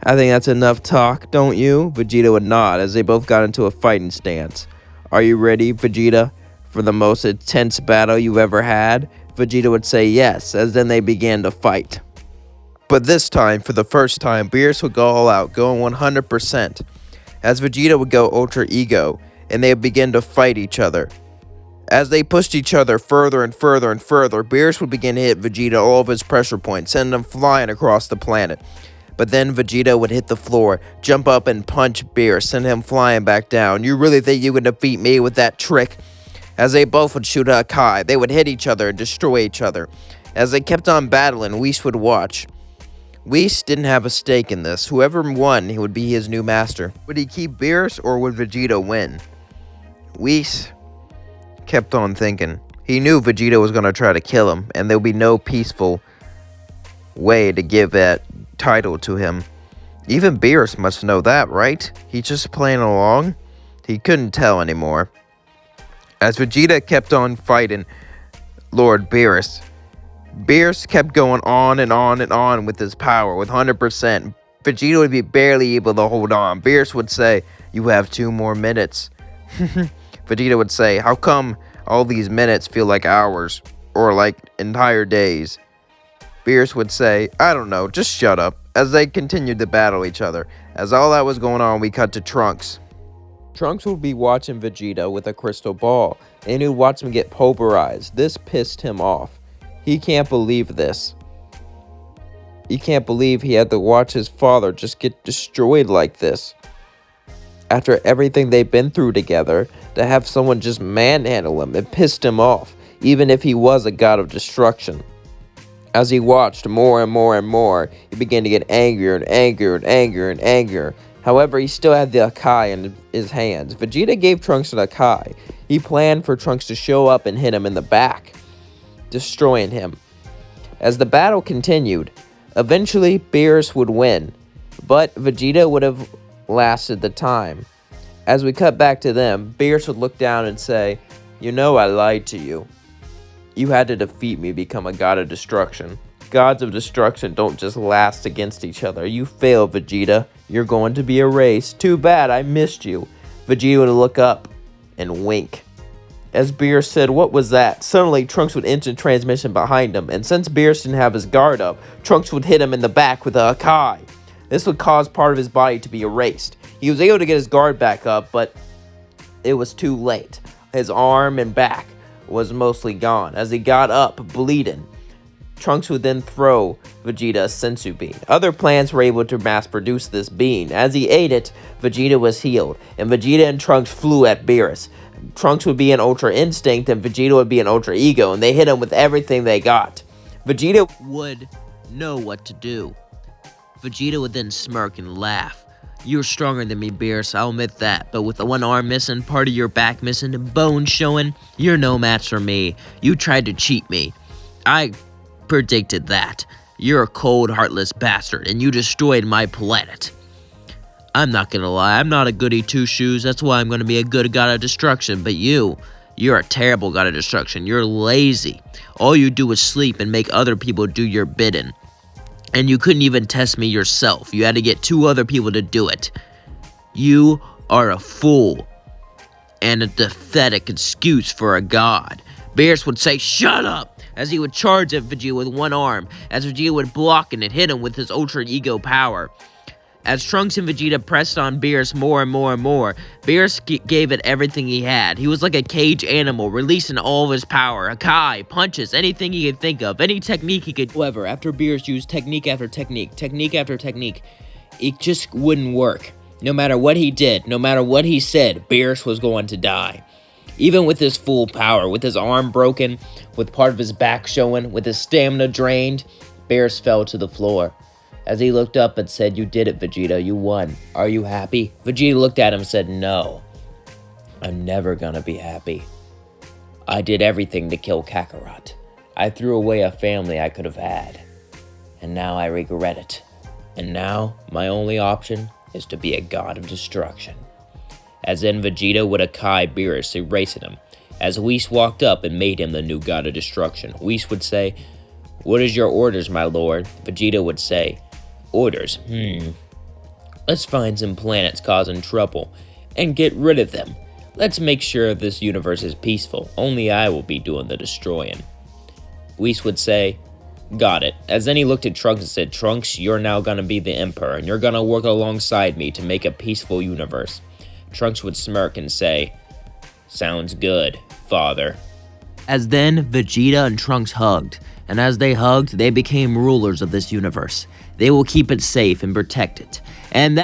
I think that's enough talk, don't you? Vegeta would nod as they both got into a fighting stance. Are you ready, Vegeta, for the most intense battle you've ever had? Vegeta would say yes, as then they began to fight. But this time, for the first time, Beerus would go all out, going 100%, as Vegeta would go Ultra Ego, and they would begin to fight each other. As they pushed each other further and further and further, Beerus would begin to hit Vegeta all of his pressure points, sending him flying across the planet. But then Vegeta would hit the floor, jump up and punch Beerus, send him flying back down. You really think you can defeat me with that trick? As they both would shoot a Kai, they would hit each other and destroy each other. As they kept on battling, Whis would watch. Whis didn't have a stake in this. Whoever won, he would be his new master. Would he keep Beerus or would Vegeta win? Whis kept on thinking. He knew Vegeta was going to try to kill him, and there would be no peaceful way to give that title to him. Even Beerus must know that, right? He's just playing along. He couldn't tell anymore. As Vegeta kept on fighting Lord Beerus, Beerus kept going on and on and on with his power, with 100%. Vegeta would be barely able to hold on. Beerus would say, "You have 2 more minutes." Vegeta would say, "How come all these minutes feel like hours, or like entire days?" Beerus would say, "I don't know, just shut up," as they continued to battle each other. As all that was going on, we cut to Trunks. Trunks would be watching Vegeta with a crystal ball, and he would watch him get pulverized. This pissed him off. He can't believe this. He can't believe he had to watch his father just get destroyed like this. After everything they've been through together, to have someone just manhandle him, it pissed him off, even if he was a god of destruction. As he watched more and more and more, he began to get angrier and angrier and angrier and angrier. However, he still had the Akai in his hands. Vegeta gave Trunks an Akai. He planned for Trunks to show up and hit him in the back, destroying him. As the battle continued, eventually Beerus would win, but Vegeta would have lasted the time. As we cut back to them, Beerus would look down and say, "You know I lied to you. You had to defeat me, become a god of destruction. Gods of destruction don't just last against each other. You failed, Vegeta. You're going to be erased. Too bad, I missed you." Vegeta would look up and wink. As Beerus said, "What was that?" Suddenly, Trunks would enter transmission behind him, and since Beerus didn't have his guard up, Trunks would hit him in the back with a Akai. This would cause part of his body to be erased. He was able to get his guard back up, but it was too late. His arm and back was mostly gone. As he got up, bleeding, Trunks would then throw Vegeta a Senzu bean. Other plants were able to mass produce this bean. As he ate it, Vegeta was healed, and Vegeta and Trunks flew at Beerus. Trunks would be an Ultra Instinct, and Vegeta would be an Ultra Ego, and they hit him with everything they got. Vegeta would know what to do. Vegeta would then smirk and laugh. "You're stronger than me, Beerus, I'll admit that, but with the one arm missing, part of your back missing, and bones showing, you're no match for me. You tried to cheat me. I predicted that. You're a cold, heartless bastard, and you destroyed my planet. I'm not gonna lie, I'm not a goody two-shoes, that's why I'm gonna be a good god of destruction, but you're a terrible god of destruction. You're lazy. All you do is sleep and make other people do your bidding. And you couldn't even test me yourself. You had to get 2 other people to do it. You are a fool and a pathetic excuse for a god." Beerus would say, "Shut up!" as he would charge at Vegeta with one arm, as Vegeta would block and hit him with his Ultra Ego power. As Trunks and Vegeta pressed on Beerus more and more and more, Beerus gave it everything he had. He was like a cage animal, releasing all of his power, Akai, punches, anything he could think of, any technique he could. However, after Beerus used technique after technique, technique after technique, it just wouldn't work. No matter what he did, no matter what he said, Beerus was going to die. Even with his full power, with his arm broken, with part of his back showing, with his stamina drained, Beerus fell to the floor. As he looked up and said, "You did it, Vegeta, you won. Are you happy?" Vegeta looked at him and said, "No, I'm never gonna be happy. I did everything to kill Kakarot. I threw away a family I could have had, and now I regret it. And now, my only option is to be a god of destruction." As then Vegeta would Akai Beerus, erasing him. As Whis walked up and made him the new god of destruction, Whis would say, What is your orders, my lord? Vegeta would say. Orders? Let's find some planets causing trouble and get rid of them. Let's make sure this universe is peaceful. Only I will be doing the destroying. Whis would say, got it. As then he looked at Trunks and said, Trunks, you're now gonna be the Emperor, and you're gonna work alongside me to make a peaceful universe. Trunks would smirk and say, sounds good, father. As then, Vegeta and Trunks hugged, and as they hugged, they became rulers of this universe. They will keep it safe and protect it. And that